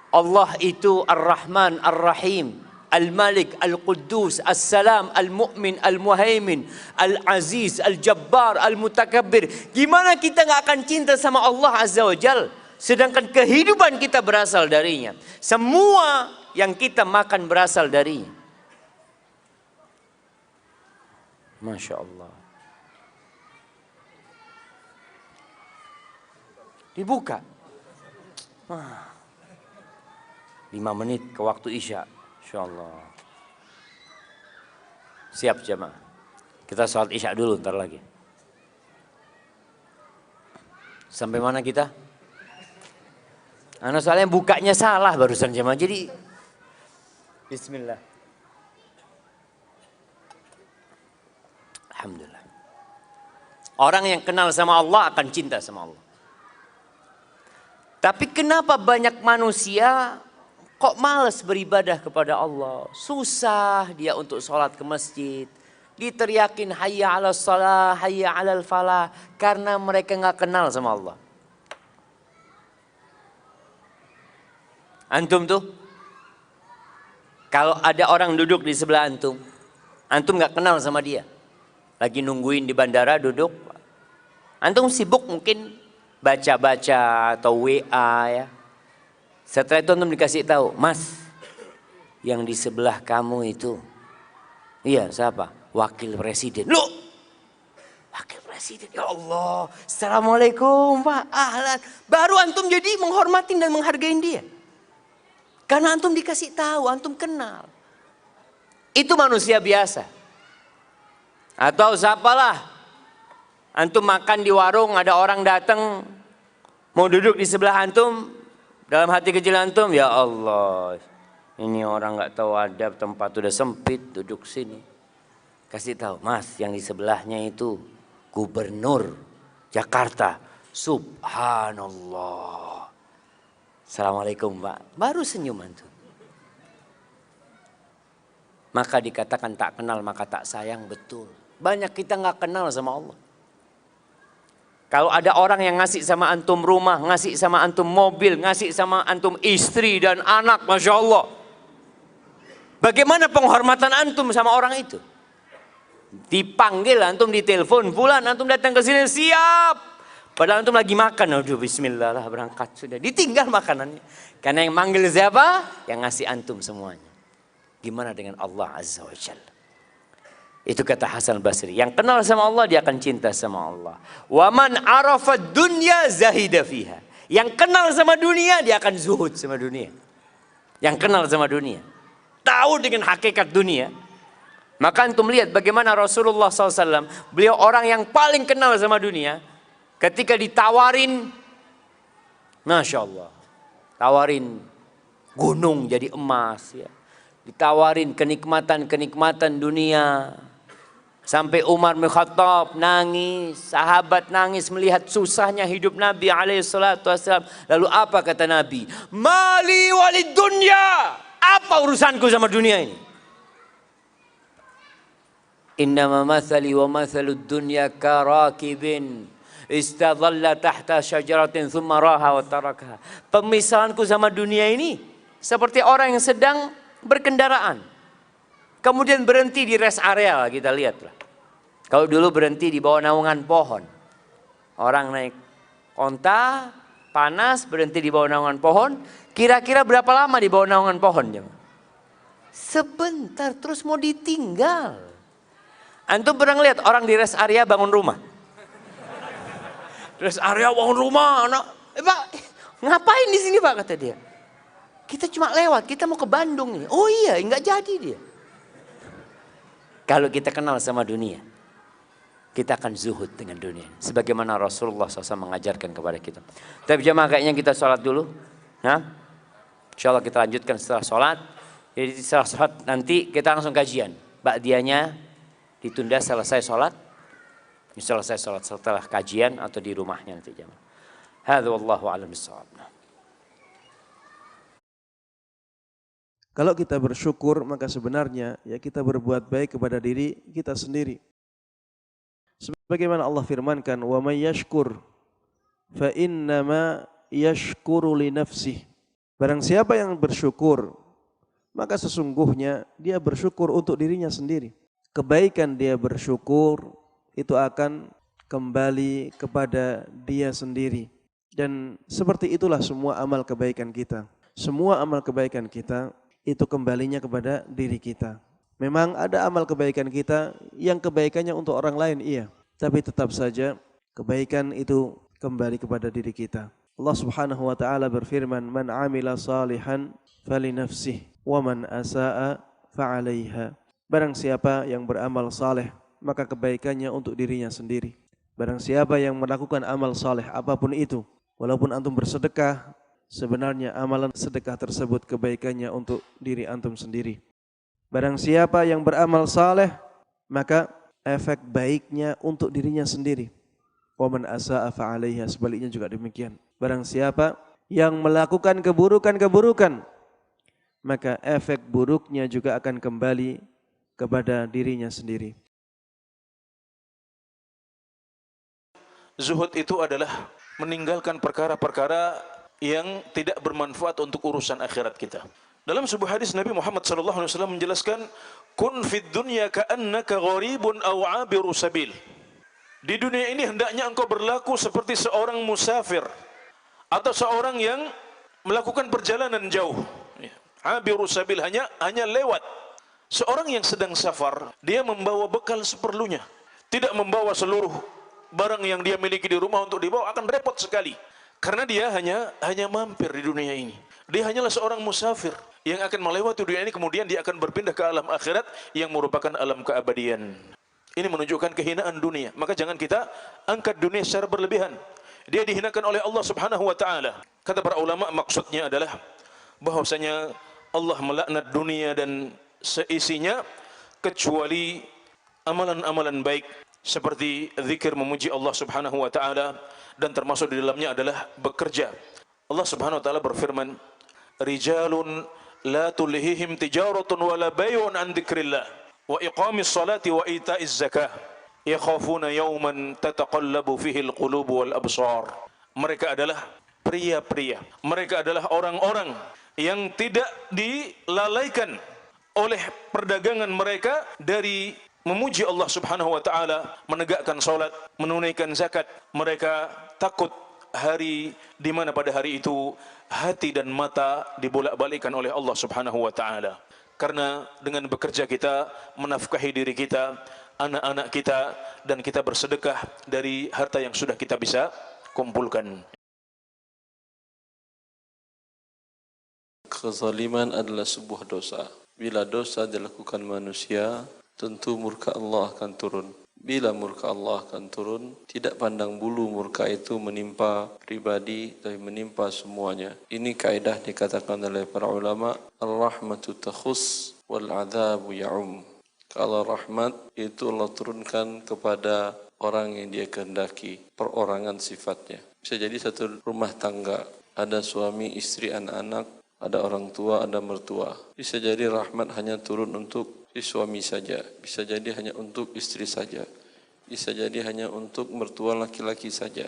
Allah itu Ar-Rahman, Ar-Rahim, Al-Malik, Al-Quddus, As-Salam, Al-Mu'min, Al-Muhaimin, Al-Aziz, Al-Jabbar, Al-Mutakabbir. Gimana kita gak akan cinta sama Allah Azza wa Jal? Sedangkan kehidupan kita berasal darinya. Semua yang kita makan berasal darinya. Masya Allah. Dibuka. 5 menit ke waktu Isya. InsyaAllah. Siap jemaah. Kita sholat Isya dulu ntar lagi. Sampai mana kita? Anak soalnya bukanya salah barusan jemaah. Jadi bismillah. Alhamdulillah. Orang yang kenal sama Allah akan cinta sama Allah. Tapi kenapa banyak manusia kok malas beribadah kepada Allah? Susah dia untuk sholat ke masjid. Diteriakin hayya ala salah, hayya ala falah. Karena mereka gak kenal sama Allah. Antum tuh, kalau ada orang duduk di sebelah antum, antum gak kenal sama dia. Lagi nungguin di bandara duduk. Antum sibuk mungkin baca-baca atau WA ya. Setelah itu antum dikasih tahu, Mas, yang di sebelah kamu itu, iya siapa? Wakil Presiden. Loh, Wakil Presiden, ya Allah. Assalamualaikum Pak, ahlan. Baru antum jadi menghormatin dan menghargain dia. Karena antum dikasih tahu, antum kenal. Itu manusia biasa. Atau siapalah, antum makan di warung, ada orang datang, mau duduk di sebelah antum, dalam hati kecil antum, ya Allah, ini orang nggak tahu adab, tempat udah sempit, duduk sini. Kasih tahu, Mas, yang di sebelahnya itu Gubernur Jakarta. Subhanallah. Assalamualaikum Pak. Baru senyum antum. Maka dikatakan tak kenal maka tak sayang, betul. Banyak kita nggak kenal sama Allah. Kalau ada orang yang ngasih sama antum rumah, ngasih sama antum mobil, ngasih sama antum istri dan anak, Masya Allah. Bagaimana penghormatan antum sama orang itu? Dipanggil antum, ditelepon, fulan antum datang ke sini, siap. Padahal antum lagi makan, aduh bismillah lah berangkat sudah. Ditinggal makanannya. Karena yang manggil siapa? Yang ngasih antum semuanya. Gimana dengan Allah Azza wa Jalla? Itu kata Hasan Basri. Yang kenal sama Allah dia akan cinta sama Allah. Wa man arafa dunya zahida fiha. Yang kenal sama dunia dia akan zuhud sama dunia. Yang kenal sama dunia. Tahu dengan hakikat dunia. Maka antum lihat bagaimana Rasulullah SAW. Beliau orang yang paling kenal sama dunia. Ketika ditawarin. Masya Allah. Tawarin gunung jadi emas. Ya. Ditawarin kenikmatan-kenikmatan dunia. Sampai Umar bin Khattab nangis, sahabat nangis melihat susahnya hidup Nabi SAW. Lalu apa kata Nabi? Mali walid dunya. Apa urusanku sama dunia ini? Innama mathali wa mathalud dunya karakibin istadhalla tahta syajaratin thumma raha wa tarakaha. Pemisahanku sama dunia ini seperti orang yang sedang berkendaraan. Kemudian berhenti di rest area, kita lihatlah. Kalau dulu berhenti di bawah naungan pohon. Orang naik onta, panas, berhenti di bawah naungan pohon. Kira-kira berapa lama di bawah naungan pohon? Sebentar, terus mau ditinggal. Antum pernah lihat orang di rest area bangun rumah? Rest area bangun rumah, anak. Pak, ngapain di sini Pak, kata dia. Kita cuma lewat, kita mau ke Bandung nih. Oh iya, nggak jadi dia. Kalau kita kenal sama dunia, kita akan zuhud dengan dunia. Sebagaimana Rasulullah SAW mengajarkan kepada kita. Tapi jemaah kayaknya kita sholat dulu. Nah, insya Allah kita lanjutkan setelah sholat. Jadi setelah sholat nanti kita langsung kajian. Ba'diyahnya ditunda selesai sholat. Selesai sholat setelah kajian atau di rumahnya nanti jemaah. Hadza wallahu a'lam bissawab. Kalau kita bersyukur, maka sebenarnya ya kita berbuat baik kepada diri kita sendiri. Sebagaimana Allah firmankan, "Wa may yashkur fa innama yashkuru li nafsihi." Barang siapa yang bersyukur, maka sesungguhnya dia bersyukur untuk dirinya sendiri. Kebaikan dia bersyukur itu akan kembali kepada dia sendiri. Dan seperti itulah semua amal kebaikan kita. Semua amal kebaikan kita itu kembalinya kepada diri kita. Memang ada amal kebaikan kita yang kebaikannya untuk orang lain, iya. Tapi tetap saja kebaikan itu kembali kepada diri kita. Allah Subhanahu wa taala berfirman, "Man 'amila salihan falinafsihi wa man asaa fa'alaiha." Barang siapa yang beramal saleh, maka kebaikannya untuk dirinya sendiri. Barang siapa yang melakukan amal saleh apapun itu, walaupun antum bersedekah, sebenarnya amalan sedekah tersebut kebaikannya untuk diri antum sendiri. Barang siapa yang beramal saleh, maka efek baiknya untuk dirinya sendiri. Wa man asaa fa'alaiha, sebaliknya juga demikian. Barang siapa yang melakukan keburukan-keburukan, maka efek buruknya juga akan kembali kepada dirinya sendiri. Zuhud itu adalah meninggalkan perkara-perkara yang tidak bermanfaat untuk urusan akhirat kita. Dalam sebuah hadis Nabi Muhammad SAW menjelaskan, "Kun fid dunya ka'annaka gharibun aw 'abiru sabil." Di dunia ini hendaknya engkau berlaku seperti seorang musafir atau seorang yang melakukan perjalanan jauh. 'Abiru sabil hanya lewat. Seorang yang sedang safar, dia membawa bekal seperlunya, tidak membawa seluruh barang yang dia miliki di rumah untuk dibawa, akan repot sekali. Karena dia hanya mampir di dunia ini. Dia hanyalah seorang musafir yang akan melewati dunia ini, kemudian dia akan berpindah ke alam akhirat yang merupakan alam keabadian. Ini menunjukkan kehinaan dunia. Maka jangan kita angkat dunia secara berlebihan. Dia dihinakan oleh Allah Subhanahu wa taala. Kata para ulama, maksudnya adalah bahwasanya Allah melaknat dunia dan seisinya kecuali amalan-amalan baik seperti zikir memuji Allah Subhanahu wa taala, dan termasuk di dalamnya adalah bekerja. Allah Subhanahu wa taala berfirman, "Rijalun la tulhihim tijaratun wala bay'un an dzikrillah wa iqamis salati wa ita'iz zakah yakhafuna yawman tataqallabu fihi alqulub wal absar." Mereka adalah pria-pria, mereka adalah orang-orang yang tidak dilalaikan oleh perdagangan mereka dari memuji Allah Subhanahu wa taala, menegakkan salat, menunaikan zakat. Mereka takut hari di mana pada hari itu hati dan mata dibolak-balikkan oleh Allah Subhanahu wa taala. Karena dengan bekerja kita menafkahi diri kita, anak-anak kita, dan kita bersedekah dari harta yang sudah kita bisa kumpulkan. Kezaliman adalah sebuah dosa. Bila dosa dilakukan manusia, tentu murka Allah akan turun. Bila murka Allah akan turun, tidak pandang bulu murka itu menimpa pribadi, tapi menimpa semuanya. Ini kaidah dikatakan oleh para ulama, ar-rahmatu takhus wal adzabu ya'um. Kalau rahmat itu Allah turunkan kepada orang yang dia kehendaki, perorangan sifatnya. Bisa jadi satu rumah tangga, ada suami, istri, anak-anak, ada orang tua, ada mertua. Bisa jadi rahmat hanya turun untuk si suami saja, bisa jadi hanya untuk istri saja, bisa jadi hanya untuk mertua laki-laki saja,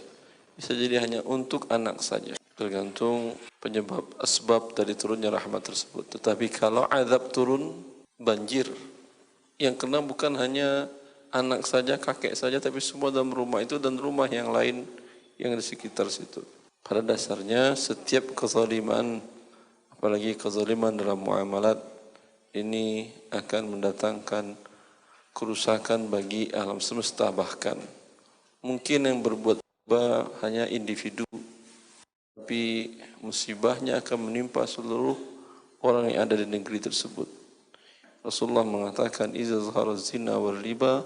bisa jadi hanya untuk anak saja. Tergantung penyebab asbab dari turunnya rahmat tersebut. Tetapi kalau azab turun, banjir, yang kena bukan hanya anak saja, kakek saja, tapi semua dalam rumah itu dan rumah yang lain yang di sekitar situ. Pada dasarnya setiap kezaliman, apalagi kezaliman dalam muamalat, ini akan mendatangkan kerusakan bagi alam semesta. Bahkan mungkin yang berbuat musibah hanya individu, tapi musibahnya akan menimpa seluruh orang yang ada di negeri tersebut. Rasulullah mengatakan iza zahara zina wal riba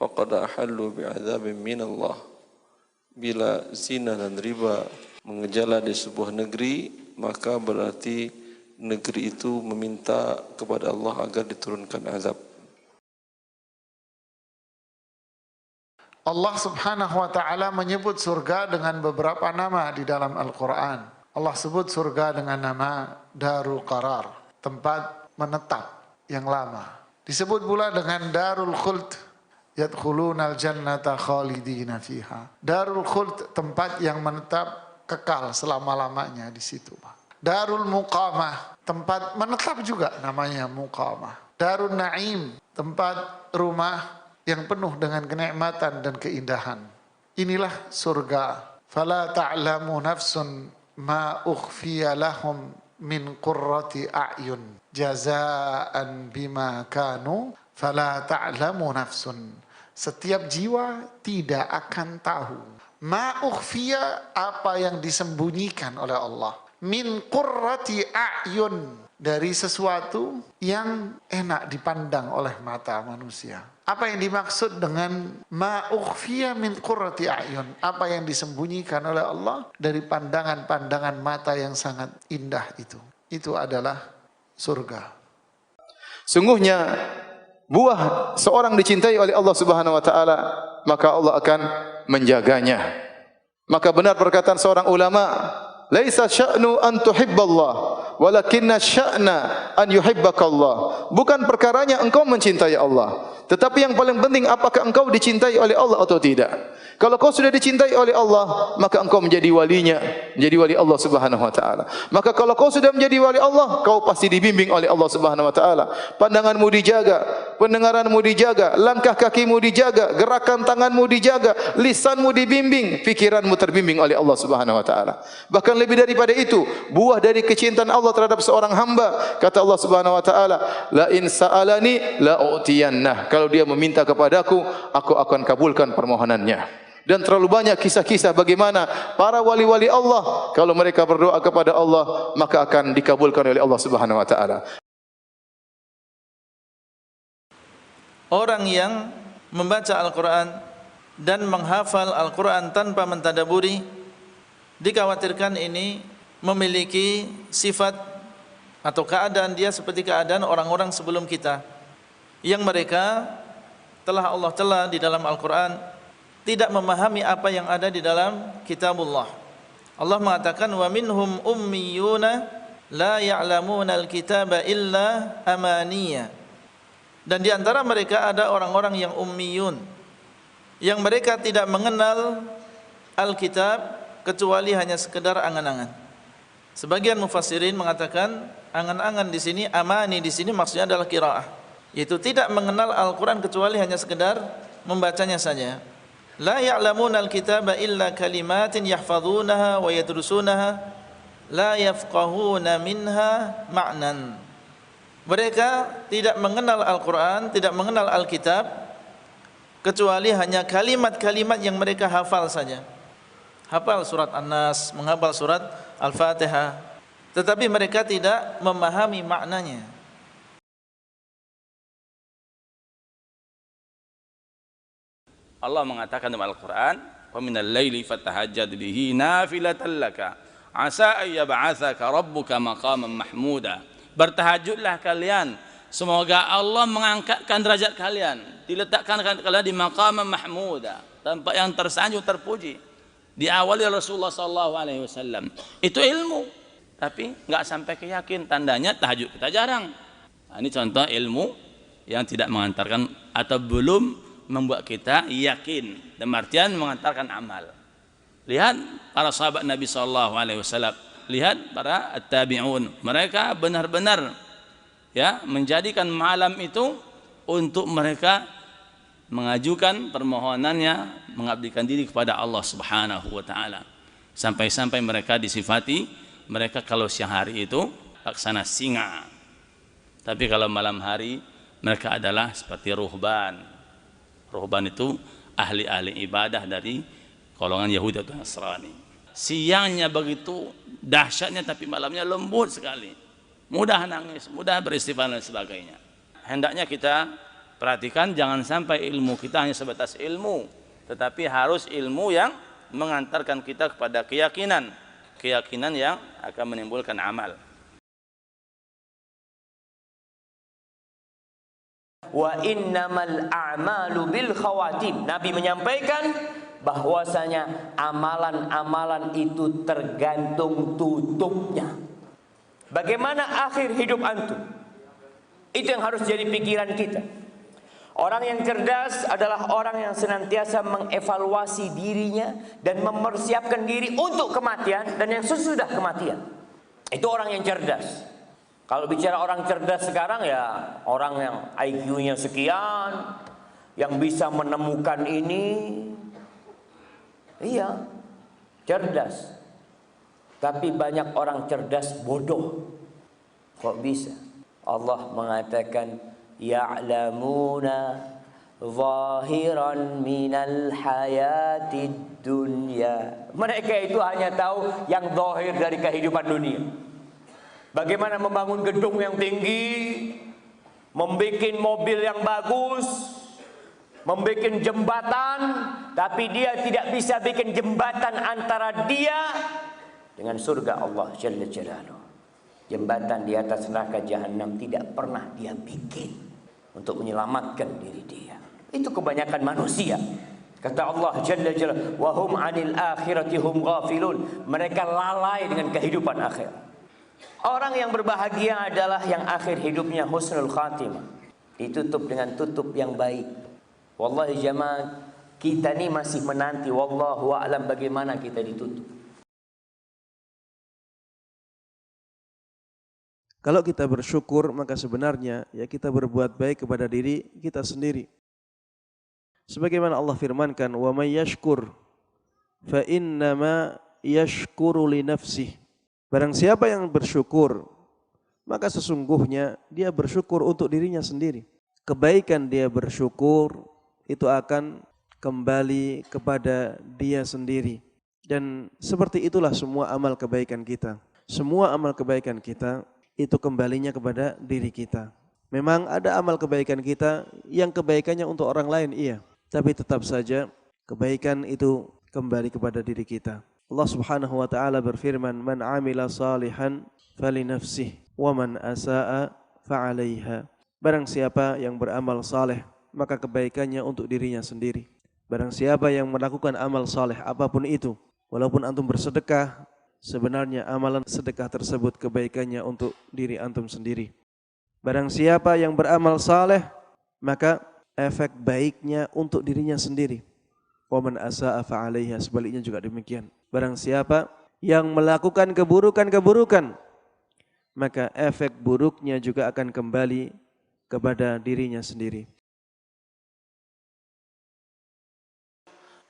faqad ahallu bi'adzabin minallah. Bila zina dan riba mengejala di sebuah negeri, maka berarti negeri itu meminta kepada Allah agar diturunkan azab. Allah Subhanahu wa taala menyebut surga dengan beberapa nama di dalam Al-Qur'an. Allah sebut surga dengan nama Darul Qarar, tempat menetap yang lama. Disebut pula dengan Darul Khuld, yadkhulunal jannata khalidina fiha. Darul Khuld, tempat yang menetap kekal selama-lamanya di situ. Darul Muqamah, tempat menetap juga namanya Muqamah. Darul Naim, tempat rumah yang penuh dengan kenikmatan dan keindahan. Inilah surga. Fala ta'lamu nafsun ma ukhfiya lahum min qurrati a'yun jazaan bima kanu fala ta'lamu nafsun. Setiap jiwa tidak akan tahu ma ukhfiya, apa yang disembunyikan oleh Allah, min qurrati a'yun, dari sesuatu yang enak dipandang oleh mata manusia. Apa yang dimaksud dengan ma ukhfiya min qurrati a'yun? Apa yang disembunyikan oleh Allah dari pandangan-pandangan mata yang sangat indah itu. Itu adalah surga. Sungguhnya buah seorang dicintai oleh Allah Subhanahu wa taala, maka Allah akan menjaganya. Maka benar perkataan seorang ulama, laisa sya'nu an tuhibballah, walakinna sya'na an yuhibbakallah. Bukan perkaranya engkau mencintai Allah, tetapi yang paling penting apakah engkau dicintai oleh Allah atau tidak. Kalau kau sudah dicintai oleh Allah, maka engkau menjadi walinya, menjadi wali Allah Subhanahu wa taala. Maka kalau kau sudah menjadi wali Allah, kau pasti dibimbing oleh Allah Subhanahu wa taala. Pandanganmu dijaga, pendengaranmu dijaga, langkah kakimu dijaga, gerakan tanganmu dijaga, lisanmu dibimbing, pikiranmu terbimbing oleh Allah Subhanahu wa taala. Bahkan lebih daripada itu, buah dari kecintaan Allah terhadap seorang hamba, kata Allah Subhanahu wa taala, la in sa'alani la u'tiyannah. Kalau dia meminta kepadaku, aku akan kabulkan permohonannya. Dan terlalu banyak kisah-kisah bagaimana para wali-wali Allah kalau mereka berdoa kepada Allah, maka akan dikabulkan oleh Allah Subhanahu wa taala. Orang yang membaca Al-Quran dan menghafal Al-Quran tanpa mentadaburi, dikhawatirkan ini memiliki sifat atau keadaan dia seperti keadaan orang-orang sebelum kita, yang mereka telah Allah telah di dalam Al-Quran tidak memahami apa yang ada di dalam kitabullah. Allah mengatakan wa minhum ummiyuna la ya'lamuna al-kitaba illa amaniya. Dan di antara mereka ada orang-orang yang ummiyun, yang mereka tidak mengenal Alkitab kecuali hanya sekedar angan-angan. Sebagian mufassirin mengatakan angan-angan di sini, amani di sini maksudnya adalah qiraah, yaitu tidak mengenal Al-Quran kecuali hanya sekedar membacanya saja. La ya'lamuna al-kitaba illa kalimatin yahfazunaha wa yadrusunaha la yafqahuna minha ma'nan. Mereka tidak mengenal Al-Quran, tidak mengenal Alkitab kecuali hanya kalimat-kalimat yang mereka hafal saja. Hafal surat An-Nas, menghafal surat Al-Fatihah, tetapi mereka tidak memahami maknanya. Allah mengatakan dalam Al-Quran, wa minal laili fatahajjad bihi nafilatan laka asa ay yab'atsaka rabbuka maqaman mahmuda. Bertahajudlah kalian, semoga Allah mengangkatkan derajat kalian, diletakkan kalian di maqaman mahmuda, tempat yang tersanjung terpuji. Diawali Rasulullah SAW. Itu ilmu, tapi nggak sampai keyakin. Tandanya tahajud kita jarang. Nah, ini contoh ilmu yang tidak mengantarkan atau belum membuat kita yakin, dan artian mengantarkan amal. Lihat para sahabat Nabi SAW, lihat para at-tabi'un, mereka benar-benar ya menjadikan malam itu untuk mereka mengajukan permohonannya, mengabdikan diri kepada Allah Subhanahu wa taala. Sampai-sampai mereka disifati, mereka kalau siang hari itu laksana singa, tapi kalau malam hari mereka adalah seperti ruhban. Ruhban itu ahli-ahli ibadah dari golongan Yahudi atau Nasrani. Siangnya begitu dahsyatnya, tapi malamnya lembut sekali, mudah nangis, mudah beristighfar dan sebagainya. hendaknya kita perhatikan, jangan sampai ilmu kita hanya sebatas ilmu, tetapi harus ilmu yang mengantarkan kita kepada keyakinan yang akan menimbulkan amal. Wa innamal a'malu bil khawatim. Nabi menyampaikan bahwasanya amalan-amalan itu tergantung tutupnya. Bagaimana akhir hidup antum? Itu yang harus jadi pikiran kita. Orang yang cerdas adalah orang yang senantiasa mengevaluasi dirinya dan mempersiapkan diri untuk kematian dan yang sesudah kematian. Itu orang yang cerdas. Kalau bicara orang cerdas sekarang ya orang yang IQ-nya sekian, yang bisa menemukan ini, iya, cerdas. Tapi banyak orang cerdas bodoh. Kok bisa? Allah mengatakan ya'lamuna zahiran minal hayatid dunya. Mereka itu hanya tahu yang zahir dari kehidupan dunia. Bagaimana membangun gedung yang tinggi, membuat mobil yang bagus, membuat jembatan, tapi dia tidak bisa bikin jembatan antara dia dengan surga Allah Jalla Jalaluhu. Jembatan di atas neraka jahanam tidak pernah dia bikin untuk menyelamatkan diri dia. Itu kebanyakan manusia. Kata Allah Jalla Jalaluhu, wa hum 'anil akhirati hum ghafilun. Mereka lalai dengan kehidupan akhirat. Orang yang berbahagia adalah yang akhir hidupnya husnul khatimah, ditutup dengan tutup yang baik. Wallahi jamaah, kita ini masih menanti wallahu a'lam bagaimana kita ditutup. Kalau kita bersyukur, maka sebenarnya ya kita berbuat baik kepada diri kita sendiri. Sebagaimana Allah firmankan, wa may yashkur fa innama yashkuru li nafsihi. Barang siapa yang bersyukur, maka sesungguhnya dia bersyukur untuk dirinya sendiri. Kebaikan dia bersyukur itu akan kembali kepada dia sendiri. Dan seperti itulah semua amal kebaikan kita. Semua amal kebaikan kita itu kembalinya kepada diri kita. Memang ada amal kebaikan kita yang kebaikannya untuk orang lain, iya. Tapi tetap saja kebaikan itu kembali kepada diri kita. Allah Subhanahu wa taala berfirman, "Man 'amila salihan falinafsihi wa man asaa fa'alaiha." Barang siapa yang beramal saleh, maka kebaikannya untuk dirinya sendiri. Barang siapa yang melakukan amal saleh apapun itu, walaupun antum bersedekah, sebenarnya amalan sedekah tersebut kebaikannya untuk diri antum sendiri. Barang siapa yang beramal saleh, maka efek baiknya untuk dirinya sendiri. Wa man asaa fa'alaiha, sebaliknya juga demikian. Barang siapa yang melakukan keburukan-keburukan, maka efek buruknya juga akan kembali kepada dirinya sendiri.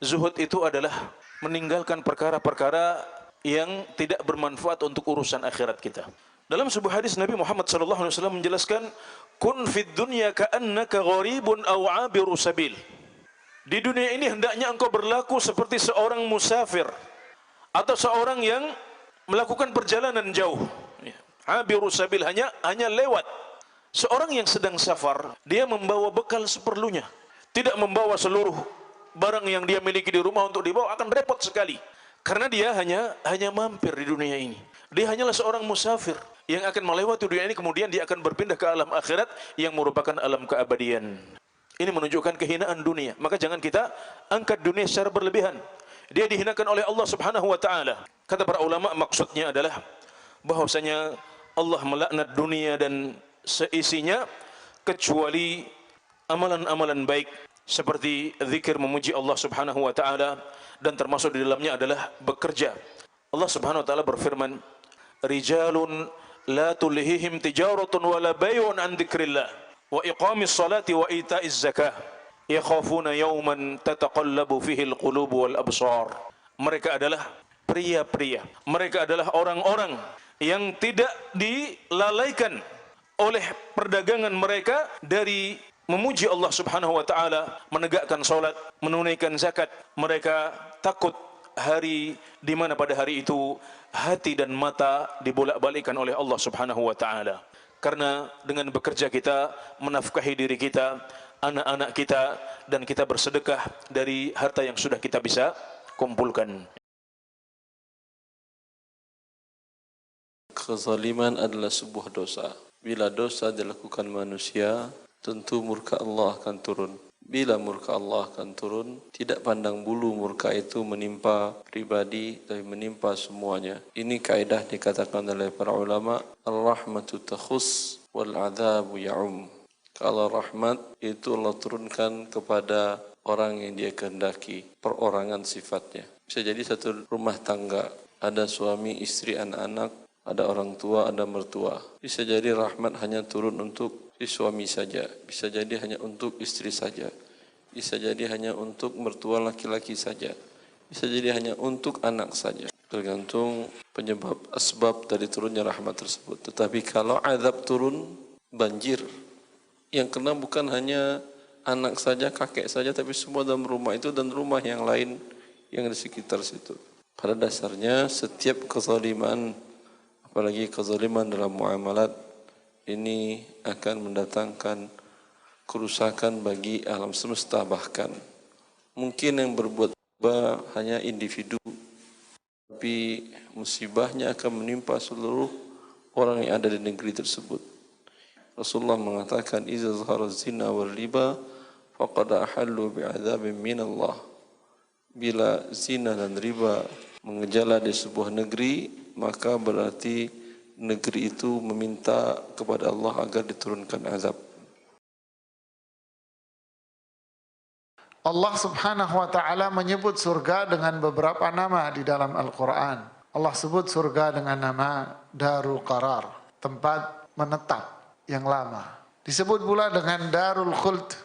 Zuhud itu adalah meninggalkan perkara-perkara yang tidak bermanfaat untuk urusan akhirat kita. Dalam sebuah hadis Nabi Muhammad SAW menjelaskan, kun fid dunya ka'annaka gharibun aw 'abiru sabil. Di dunia ini hendaknya engkau berlaku seperti seorang musafir atau seorang yang melakukan perjalanan jauh. Abiru sabil, hanya lewat. Seorang yang sedang safar, dia membawa bekal seperlunya, tidak membawa seluruh barang yang dia miliki di rumah untuk dibawa, akan repot sekali. Karena dia hanya mampir di dunia ini. Dia hanyalah seorang musafir yang akan melewati dunia ini, kemudian dia akan berpindah ke alam akhirat yang merupakan alam keabadian. Ini menunjukkan kehinaan dunia. Maka jangan kita angkat dunia secara berlebihan. Dia dihinakan oleh Allah Subhanahu wa taala. Kata para ulama, maksudnya adalah bahwasanya Allah melaknat dunia dan seisinya kecuali amalan-amalan baik seperti zikir memuji Allah Subhanahu wa taala, dan termasuk di dalamnya adalah bekerja. Allah Subhanahu wa taala berfirman, rijalun la tulhihim tijaratun wala bay'un an dzikrillah wa iqamis salati wa ita'iz zakah yakhafuna yawman tataqallabu fihi alqulub wal absar. Mereka adalah pria-pria, mereka adalah orang-orang yang tidak dilalaikan oleh perdagangan mereka dari memuji Allah Subhanahu wa taala, menegakkan salat, menunaikan zakat. Mereka takut hari di mana pada hari itu hati dan mata dibolak-balikkan oleh Allah Subhanahu wa taala. Karena dengan bekerja kita menafkahi diri kita, anak-anak kita, dan kita bersedekah dari harta yang sudah kita bisa kumpulkan. Kezaliman adalah sebuah dosa. Bila dosa dilakukan manusia, tentu murka Allah akan turun. Bila murka Allah akan turun, tidak pandang bulu murka itu menimpa pribadi, tapi menimpa semuanya. Ini kaidah dikatakan oleh para ulama, ar-rahmatu takhus wal adzabu ya'um. Kalau rahmat itu Allah turunkan kepada orang yang dia kehendaki, perorangan sifatnya. Bisa jadi satu rumah tangga, ada suami, istri, anak-anak, ada orang tua, ada mertua. Bisa jadi rahmat hanya turun untuk si suami saja. Bisa jadi hanya untuk istri saja. Bisa jadi hanya untuk mertua laki-laki saja. Bisa jadi hanya untuk anak saja. Tergantung penyebab asbab dari turunnya rahmat tersebut. Tetapi kalau azab turun, banjir. Yang kena bukan hanya anak saja, kakek saja, tapi semua dalam rumah itu dan rumah yang lain yang di sekitar situ. Pada dasarnya setiap kezaliman, apalagi kezaliman dalam muamalat, ini akan mendatangkan kerusakan bagi alam semesta. Bahkan mungkin yang berbuat riba hanya individu, tapi musibahnya akan menimpa seluruh orang yang ada di negeri tersebut. Rasulullah mengatakan, "Iza zahara zina wal riba faqad ahallu bi'adzabin min Allah." Bila zina dan riba mengejala di sebuah negeri, maka berarti negeri itu meminta kepada Allah agar diturunkan azab. Allah Subhanahu wa taala menyebut surga dengan beberapa nama di dalam Al-Qur'an. Allah sebut surga dengan nama Darul Qarar, tempat menetap yang lama. Disebut pula dengan Darul Khuld,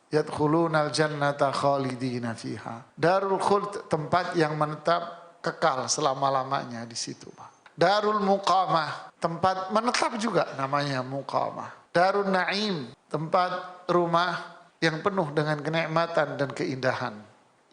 yadkhulunal jannata khalidina fiha. Darul Khuld, tempat yang menetap kekal selama-lamanya di situ. Darul Muqamah, tempat menetap juga namanya Muqamah. Darul Naim, tempat rumah yang penuh dengan kenikmatan dan keindahan.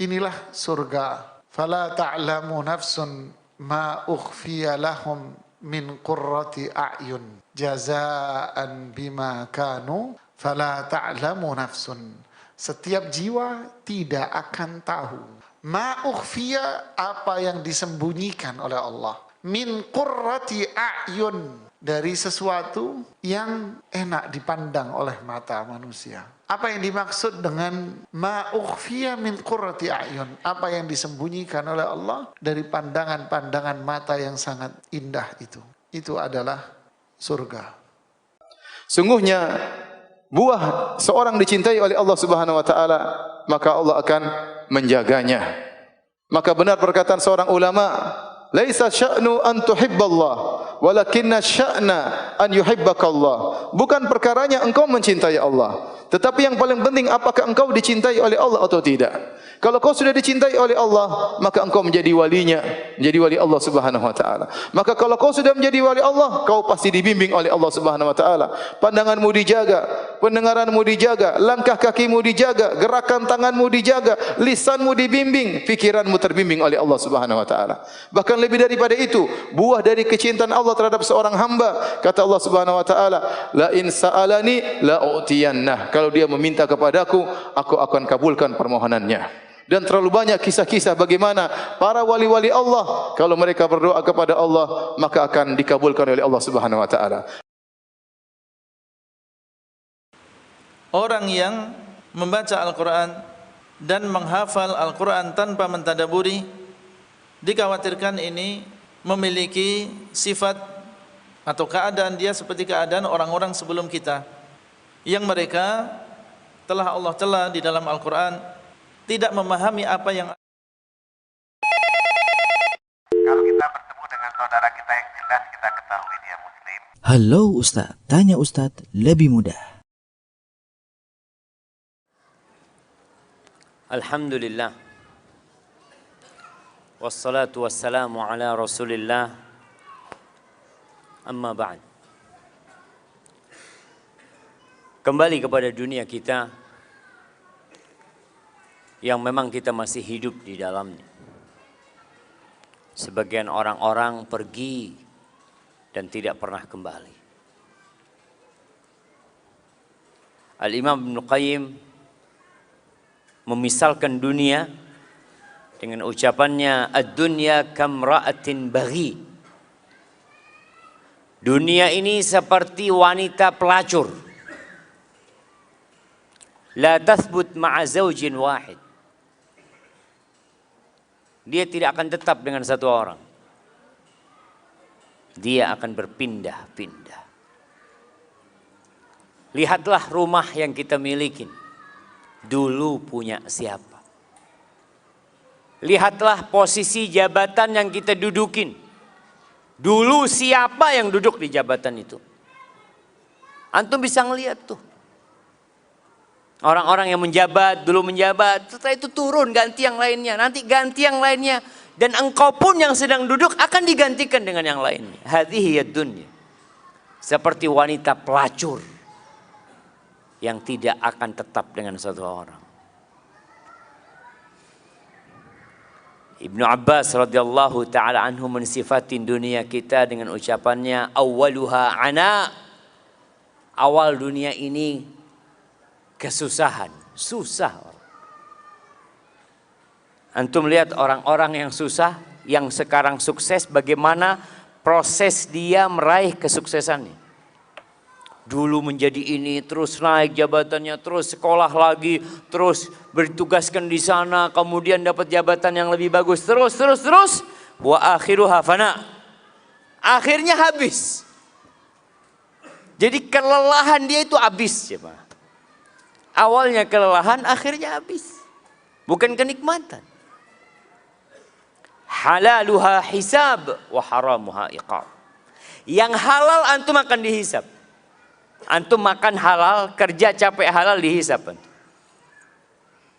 Inilah surga. Fala ta'lamu nafsun ma ukhfiya lahum min qurrati a'yun jazaan bima kanu fala ta'lamu nafsun. Setiap jiwa tidak akan tahu ma ukhfiya, apa yang disembunyikan oleh Allah, min qurrati a'yun, dari sesuatu yang enak dipandang oleh mata manusia. Apa yang dimaksud dengan ma ukhfiya min qurrati a'yun? Apa yang disembunyikan oleh Allah dari pandangan-pandangan mata yang sangat indah itu. Itu adalah surga. Sungguhnya buah seorang dicintai oleh Allah Subhanahu wa taala, maka Allah akan menjaganya. Maka benar perkataan seorang ulama, laisa sya'nu an tuhibballah, walakinna sya'na an yuhibbakallah. Bukan perkaranya engkau mencintai Allah, tetapi yang paling penting apakah engkau dicintai oleh Allah atau tidak. Kalau kau sudah dicintai oleh Allah, maka engkau menjadi walinya, menjadi wali Allah Subhanahu wa taala. Maka kalau kau sudah menjadi wali Allah, kau pasti dibimbing oleh Allah Subhanahu wa taala. Pandanganmu dijaga, pendengaranmu dijaga, langkah kakimu dijaga, gerakan tanganmu dijaga, lisanmu dibimbing, pikiranmu terbimbing oleh Allah Subhanahu wa taala. Bahkan lebih daripada itu, buah dari kecintaan Allah terhadap seorang hamba, kata Allah Subhanahu wa taala, la in sa'alani la u'tiyannah. Kalau dia meminta kepadaku, aku akan kabulkan permohonannya. Dan terlalu banyak kisah-kisah bagaimana para wali-wali Allah, kalau mereka berdoa kepada Allah, maka akan dikabulkan oleh Allah Subhanahu wa taala. Orang yang membaca Al-Quran dan menghafal Al-Quran tanpa mentadaburi, dikhawatirkan ini memiliki sifat atau keadaan dia seperti keadaan orang-orang sebelum kita, yang mereka telah Allah cela di dalam Al-Quran, tidak memahami apa yang. Kalau kita bertemu dengan saudara kita yang jelas kita ketahui dia muslim. Halo Ustaz, tanya Ustaz lebih mudah. Alhamdulillah. Wassalatu wassalamu ala Rasulillah. Amma ba'd. Kembali kepada dunia kita yang memang kita masih hidup di dalamnya. Sebagian orang-orang pergi dan tidak pernah kembali. Al-Imam Ibnu Qayyim memisalkan dunia dengan ucapannya, ad-dunya kamra'atin baghi. Dunia ini seperti wanita pelacur. La tathbut ma'a zawjin wahid. Dia tidak akan tetap dengan satu orang. Dia akan berpindah-pindah. Lihatlah rumah yang kita miliki. Dulu punya siapa? Lihatlah posisi jabatan yang kita dudukin. Dulu siapa yang duduk di jabatan itu? Antum bisa ngelihat tuh. Orang-orang yang menjabat, dulu menjabat, setelah itu turun ganti yang lainnya, nanti ganti yang lainnya. Dan engkau pun yang sedang duduk akan digantikan dengan yang lainnya. Hadhihi ad-dunya. Seperti wanita pelacur yang tidak akan tetap dengan satu orang. Ibnu Abbas radhiyallahu taala anhu mensifatin dunia kita dengan ucapannya, awwaluha ana. Awal dunia ini kesusahan, susah. Antum lihat orang-orang yang susah, yang sekarang sukses, bagaimana proses dia meraih kesuksesannya. Dulu menjadi ini, terus naik jabatannya, terus sekolah lagi, terus bertugaskan di sana, kemudian dapat jabatan yang lebih bagus, terus. Wa akhiruha fana. Akhirnya habis. Jadi kelelahan dia itu habis, jemaah. Awalnya kelelahan, akhirnya habis. Bukan kenikmatan. Halaluha hisab wa haramuha iqab. Yang halal antum akan dihisab. Antum makan halal, kerja capek halal, dihisab.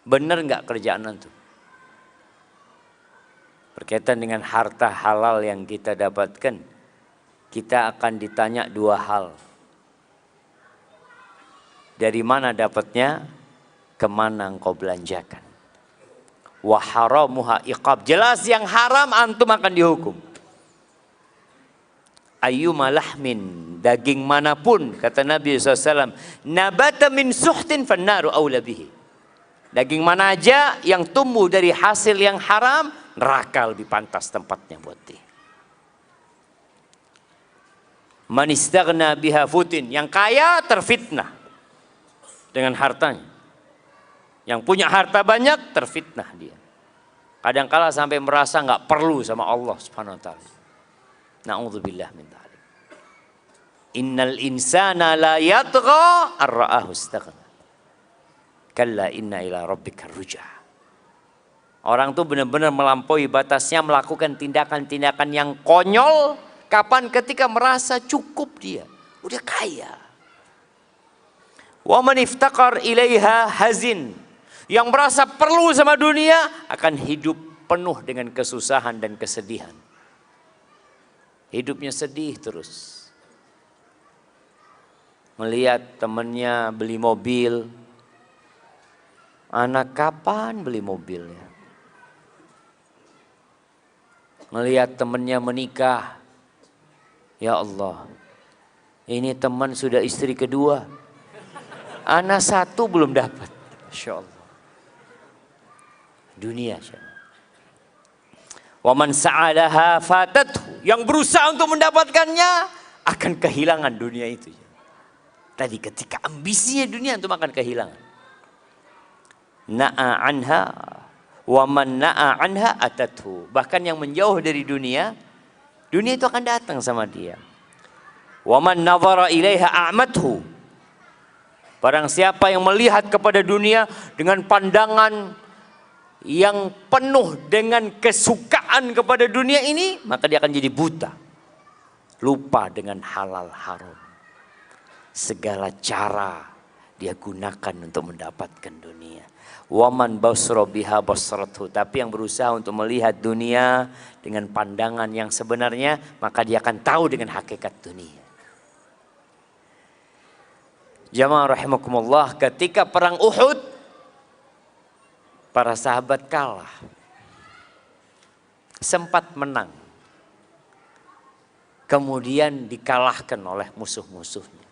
Benar nggak kerjaan antum? Berkaitan dengan harta halal yang kita dapatkan, kita akan ditanya dua hal. Dari mana dapatnya? Kemana engkau belanjakan? Wa haramuha iqab. Jelas yang haram antum akan dihukum. Ayyuma lahmin, daging manapun, kata Nabi SAW, nabata min suhtin fannaru awla bihi. Daging mana aja yang tumbuh dari hasil yang haram, neraka lebih pantas tempatnya buat dia. Man istaghna biha futin, yang kaya terfitnah dengan hartanya. Yang punya harta banyak terfitnah dia. Kadang-kala sampai merasa nggak perlu sama Allah Subhanahu wa taala. Na'udzubillah min dzalik. Innal insana la yatgha ar-ra'ahu istaghna. Kalla inna ila rabbika ruj'a. Orang tuh benar-benar melampaui batasnya, melakukan tindakan-tindakan yang konyol kapan? Ketika merasa cukup dia, udah kaya. Wa man iftaqar ilaiha hazin. Yang merasa perlu sama dunia akan hidup penuh dengan kesusahan dan kesedihan. Hidupnya sedih terus. Melihat temannya beli mobil. Anak kapan beli mobilnya? Melihat temannya menikah. Ya Allah, ini teman sudah istri kedua. Anak satu belum dapat. Masya Allah. Dunia. Wa man sa'alaha fatathu, yang berusaha untuk mendapatkannya akan kehilangan dunia itu. Tadi ketika ambisinya dunia itu akan kehilangan. Na'a anha wa man na'a anha atathu. Bahkan yang menjauh dari dunia, dunia itu akan datang sama dia. Wa man nadhara ilaiha a'mathu. Barang siapa yang melihat kepada dunia dengan pandangan yang penuh dengan kesukaan kepada dunia ini, maka dia akan jadi buta. Lupa dengan halal haram. Segala cara dia gunakan untuk mendapatkan dunia. Waman basra biha basrathu. Tapi yang berusaha untuk melihat dunia dengan pandangan yang sebenarnya, maka dia akan tahu dengan hakikat dunia. Jamaah rahimakumullah, ketika perang Uhud, para sahabat kalah. Sempat menang. Kemudian dikalahkan oleh musuh-musuhnya.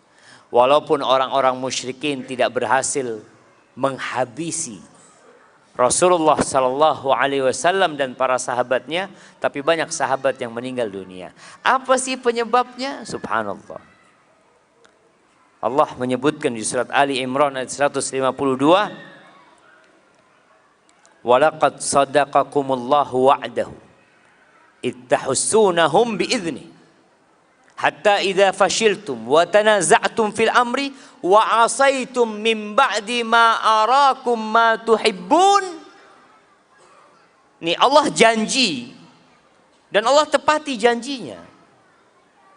Walaupun orang-orang musyrikin tidak berhasil menghabisi Rasulullah Sallallahu Alaihi Wasallam dan para sahabatnya, tapi banyak sahabat yang meninggal dunia. Apa sih penyebabnya? Subhanallah. Allah menyebutkan di surat Ali Imran ayat 152, walaqad sadaqakumullahu wa'dahu ittahussunahum bi'idznih hatta idza fashiltum wa tanaza'tum fil amri wa asaitum min ba'di ma arakum ma tuhibbun. Nih Allah janji dan Allah tepati janjinya.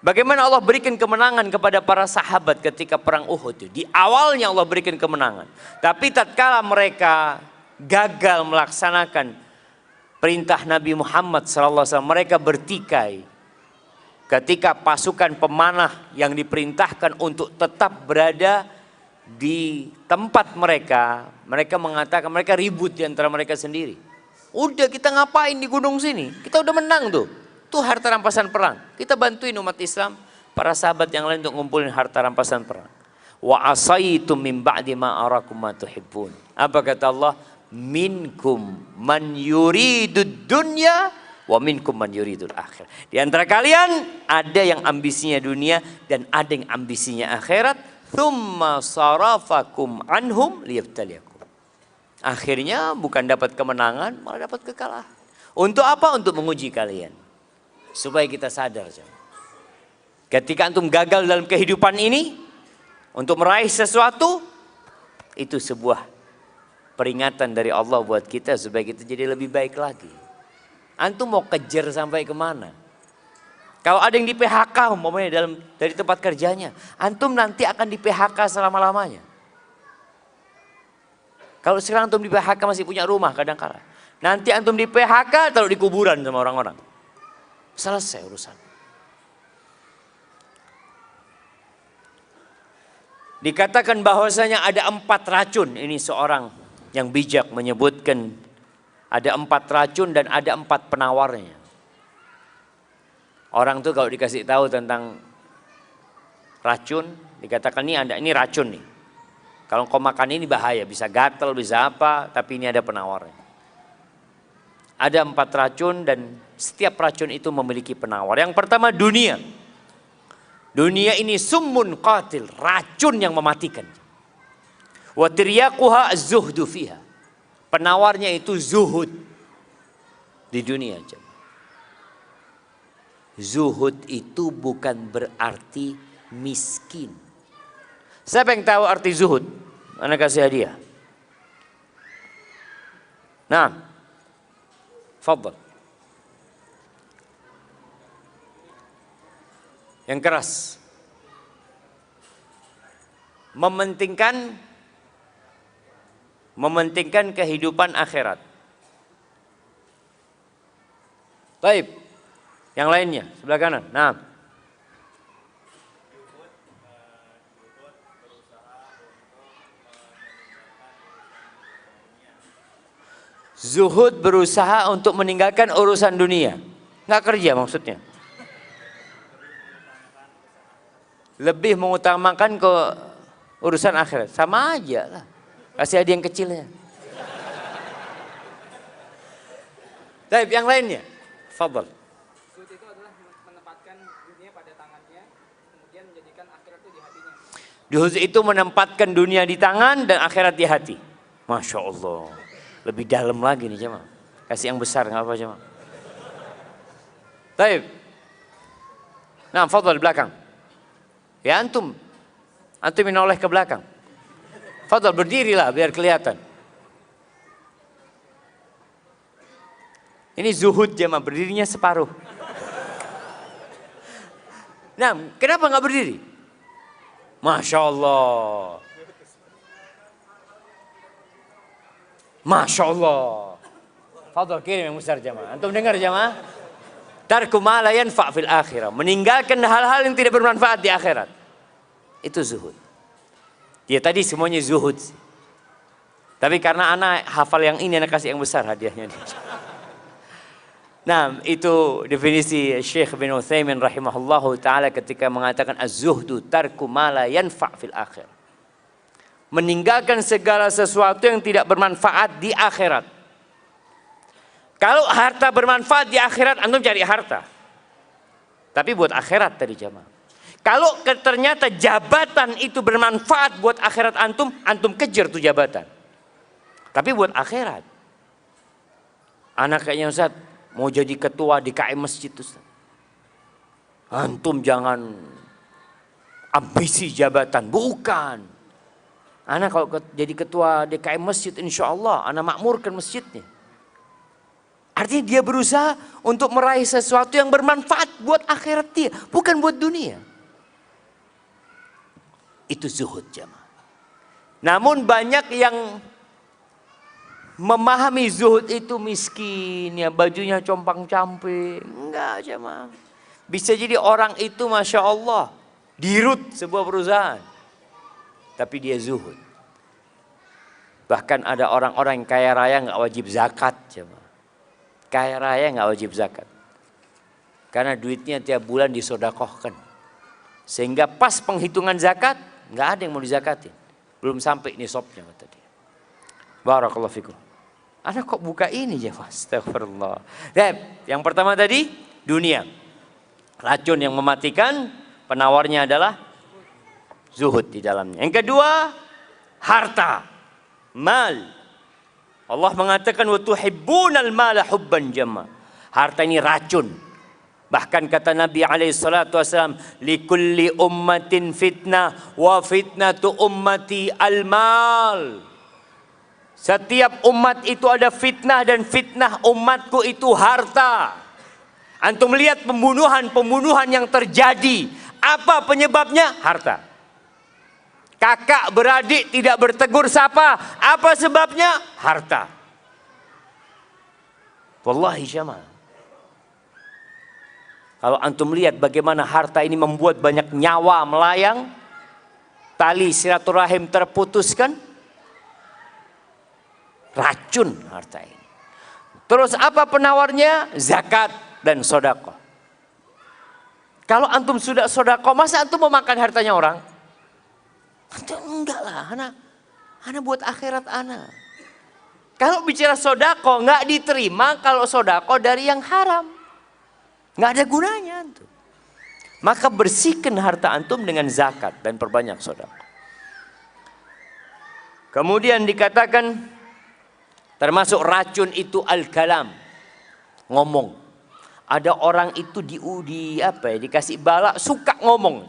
Bagaimana Allah berikan kemenangan kepada para sahabat ketika perang Uhud. Di awalnya Allah berikan kemenangan, tapi tatkala mereka gagal melaksanakan perintah Nabi Muhammad SAW, mereka bertikai. Ketika pasukan pemanah yang diperintahkan untuk tetap berada di tempat mereka, mereka mengatakan, mereka ribut di antara mereka sendiri. Udah, kita ngapain di gunung sini? Kita udah menang tuh. Itu harta rampasan perang. Kita bantuin umat Islam, para sahabat yang lain untuk ngumpulin harta rampasan perang. Wa asaitum min ba'di ma arakum ma tuhibbun. Apa kata Allah? Minkum man yuridud dunya wa minkum man yuridul akhir. Di antara kalian ada yang ambisinya dunia dan ada yang ambisinya akhirat. Thumma sarafakum anhum liyabtaliyakum. Akhirnya bukan dapat kemenangan, malah dapat kekalahan. Untuk apa? Untuk menguji kalian. Supaya kita sadar. Ketika antum gagal dalam kehidupan ini, untuk meraih sesuatu, itu sebuah peringatan dari Allah buat kita supaya kita jadi lebih baik lagi. Antum mau kejar sampai kemana? Kalau ada yang di PHK umpamanya dari tempat kerjanya, antum nanti akan di PHK selama-lamanya. Kalau sekarang antum di PHK masih punya rumah kadang-kala, nanti antum di PHK taruh di kuburan sama orang-orang. Selesai urusan. Dikatakan bahwasanya ada 4 racun. Ini seorang yang bijak menyebutkan ada 4 racun dan ada 4 penawarnya. Orang tuh kalau dikasih tahu tentang racun, dikatakan ini racun nih. Kalau kau makan ini bahaya, bisa gatal, bisa apa, tapi ini ada penawarnya. Ada 4 racun dan setiap racun itu memiliki penawar. Yang pertama dunia. Dunia ini summun qatil, racun yang mematikan. Wa tiryaquha az-zuhdu fiha. Penawarnya itu zuhud di dunia. Zuhud itu bukan berarti miskin. Siapa yang tahu arti zuhud? Ana kasih hadiah. Nah, fadhal. Yang keras. Mementingkan kehidupan akhirat. Baik. Yang lainnya sebelah kanan. Nah. Zuhud berusaha untuk meninggalkan urusan dunia. Nggak kerja maksudnya. Lebih mengutamakan ke urusan akhirat. Sama aja lah. Kasih hadiah yang kecilnya. Baik, yang lainnya. Fadhal. Zuhud itu adalah menempatkan dunia pada tangannya, kemudian menjadikan akhirat itu di hatinya. Zuhud itu menempatkan dunia di tangan dan akhirat di hati. Masya Allah. Lebih dalam lagi nih jemaah. Kasih yang besar nggak apa jemaah. Baik. Nah, fadhal belakang. Ya antum menoleh ke belakang. Fadhal berdirilah biar kelihatan. Ini zuhud jemaah, berdirinya separuh. Nah, kenapa nggak berdiri? Masya Allah. Masya Allah. Fadhal kirim yang besar jemaah. Antum dengar jemaah? Tarku ma la yanfa' fil akhirah. Meninggalkan hal-hal yang tidak bermanfaat di akhirat. Itu zuhud. Ya tadi semuanya zuhud. Tapi karena anak hafal yang ini, anak kasih yang besar hadiahnya. Nah, itu definisi Syekh bin Utsaimin rahimahullahu taala ketika mengatakan az-zuhdu tarku ma la yanfa' fil akhir. Meninggalkan segala sesuatu yang tidak bermanfaat di akhirat. Kalau harta bermanfaat di akhirat, antum cari harta. Tapi buat akhirat tadi jamaah. Kalau ternyata jabatan itu bermanfaat buat akhirat antum, antum kejar tuh jabatan. Tapi buat akhirat. Anak kayaknya Ustaz mau jadi ketua DKM masjid Ustaz. Antum jangan ambisi jabatan, bukan. Anak kalau jadi ketua DKM masjid insya Allah anak makmurkan masjidnya. Artinya dia berusaha untuk meraih sesuatu yang bermanfaat buat akhirat dia, bukan buat dunia. Itu zuhud jamaah. Namun banyak yang memahami zuhud itu miskin, ya bajunya compang-camping. Enggak jamaah. Bisa jadi orang itu Masya Allah dirut sebuah perusahaan. Tapi dia zuhud. Bahkan ada orang-orang yang kaya raya nggak wajib zakat jamaah. Kaya raya nggak wajib zakat. Karena duitnya tiap bulan disodakohkan. Sehingga pas penghitungan zakat nggak ada yang mau dizakatin. Belum sampai nisabnya kata dia. Barakallahu fikum. Anak kok buka ini ya, astagfirullah. Yang pertama tadi dunia. Racun yang mematikan, penawarnya adalah zuhud di dalamnya. Yang kedua, harta. Mal. Allah mengatakan wa tuhibbunal mala hubban jamma. Harta ini racun. Bahkan kata Nabi SAW, likulli ummatin fitnah wa fitnatu ummati al-mal. Setiap umat itu ada fitnah dan fitnah umatku itu harta. Antum melihat pembunuhan yang terjadi. Apa penyebabnya? Harta. Kakak beradik tidak bertegur sapa. Apa sebabnya? Harta. Wallahi jamaah. Kalau antum lihat bagaimana harta ini membuat banyak nyawa melayang. Tali silaturahim terputuskan. Racun harta ini. Terus apa penawarnya? Zakat dan sodako. Kalau antum sudah sodako, masa antum mau makan hartanya orang? Antum enggak lah, anak buat akhirat anak. Kalau bicara sodako nggak diterima kalau sodako dari yang haram, nggak ada gunanya antum. Maka bersihkan harta antum dengan zakat dan perbanyak sodako. Kemudian dikatakan termasuk racun itu al-kalam, ngomong. Ada orang itu dikasih bala suka ngomong,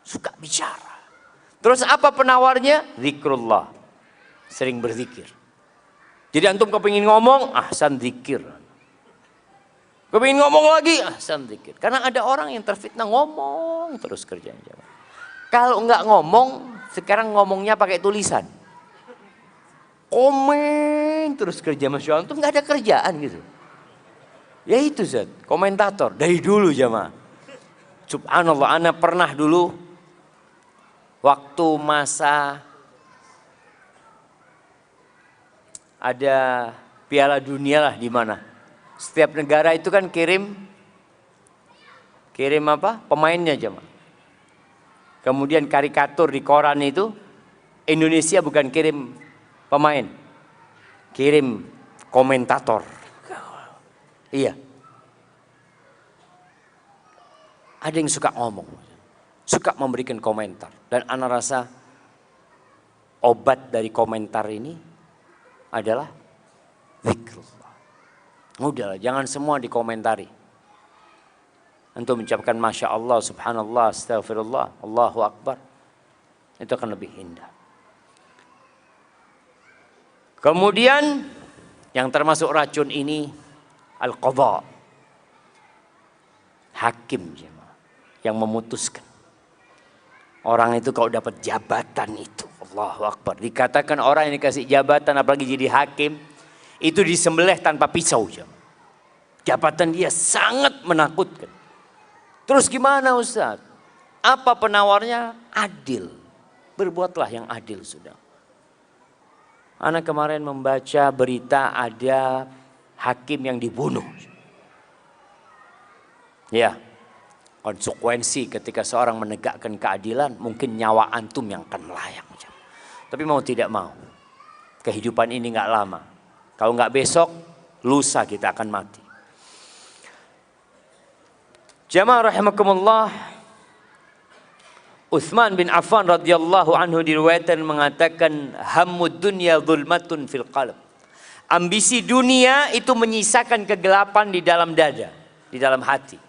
suka bicara. Terus apa penawarnya? Zikrullah, sering berzikir. Jadi antum kepingin ngomong, ahsan zikir. Kepingin ngomong lagi, ahsan zikir. Karena ada orang yang terfitnah ngomong terus kerjanya. Kalau nggak ngomong, sekarang ngomongnya pakai tulisan. Komen terus kerja, Masya Allah, nggak ada kerjaan gitu. Ya itu Zat, komentator dari dulu jamaah. Subhanallah, ana pernah dulu waktu masa ada Piala Dunia lah di mana. Setiap negara itu kan kirim apa? Pemainnya jamaah. Kemudian karikatur di koran itu Indonesia bukan kirim pemain, kirim komentator. Iya. Ada yang suka ngomong, suka memberikan komentar. Dan ana rasa obat dari komentar ini adalah zikrullah. Udahlah, jangan semua dikomentari. Antum mengucapkan Masya Allah, Subhanallah, Astaghfirullah, Allahu Akbar. Itu akan lebih indah. Kemudian yang termasuk racun ini al-qadha. Hakim yang memutuskan. Orang itu kalau dapat jabatan itu, Allahu Akbar. Dikatakan orang yang dikasih jabatan apalagi jadi hakim, itu disembelih tanpa pisau. Jabatan dia sangat menakutkan. Terus gimana Ustaz? Apa penawarnya? Adil. Berbuatlah yang adil sudah. Anak kemarin membaca berita ada hakim yang dibunuh. Ya, konsekuensi ketika seorang menegakkan keadilan, mungkin nyawa antum yang akan melayang. Tapi mau tidak mau, kehidupan ini nggak lama. Kalau nggak besok, lusa kita akan mati. Jamaah rahimakumullah, Utsman bin Affan radhiyallahu anhu diriwayatkan mengatakan, hammud dunya zulmatun fil qalb. Ambisi dunia itu menyisakan kegelapan di dalam dada, di dalam hati.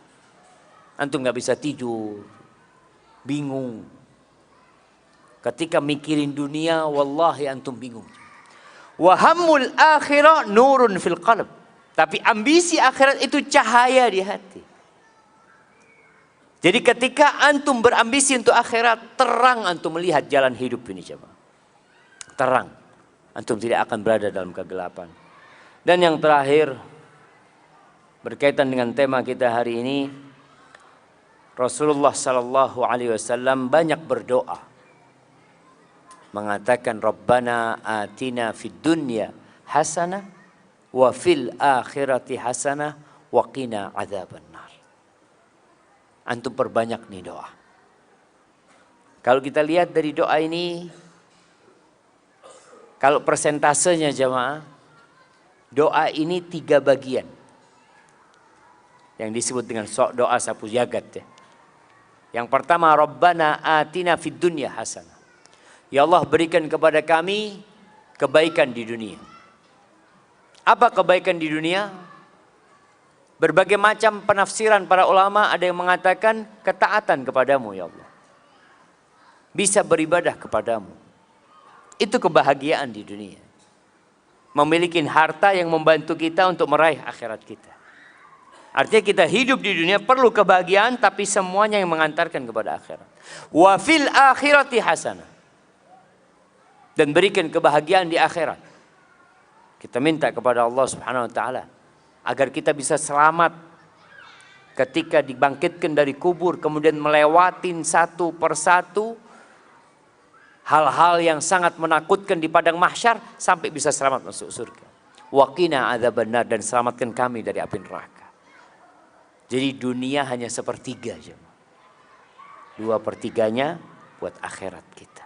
Antum nggak bisa tidur, bingung. Ketika mikirin dunia, wallahi antum bingung. Wa hammul akhirah nurun fil qalb. Tapi ambisi akhirat itu cahaya di hati. Jadi ketika antum berambisi untuk akhirat, terang antum melihat jalan hidup ini, jemaah. Terang. Antum tidak akan berada dalam kegelapan. Dan yang terakhir, berkaitan dengan tema kita hari ini, Rasulullah sallallahu alaihi wasallam banyak berdoa. Mengatakan, Rabbana atina fid dunya hasanah wa fil akhirati hasanah wa qina adzabannar. Antum perbanyak nih doa. Kalau kita lihat dari doa ini, kalau persentasenya jemaah, doa ini 3 bagian. Yang disebut dengan doa sapu jagat ya. Yang pertama, Rabbana atina fid dunya hasanah. Ya Allah, berikan kepada kami kebaikan di dunia. Apa kebaikan di dunia? Berbagai macam penafsiran para ulama, ada yang mengatakan ketaatan kepadamu ya Allah. Bisa beribadah kepadamu. Itu kebahagiaan di dunia. Memiliki harta yang membantu kita untuk meraih akhirat kita. Artinya kita hidup di dunia perlu kebahagiaan, tapi semuanya yang mengantarkan kepada akhirat. Wa fil akhirati hasanah. Dan berikan kebahagiaan di akhirat. Kita minta kepada Allah Subhanahu wa taala agar kita bisa selamat ketika dibangkitkan dari kubur, kemudian melewatin satu persatu hal-hal yang sangat menakutkan di padang mahsyar sampai bisa selamat masuk surga. Wa qina adzabannar, dan selamatkan kami dari api neraka. Jadi dunia hanya sepertiga aja. 2/3-nya buat akhirat kita.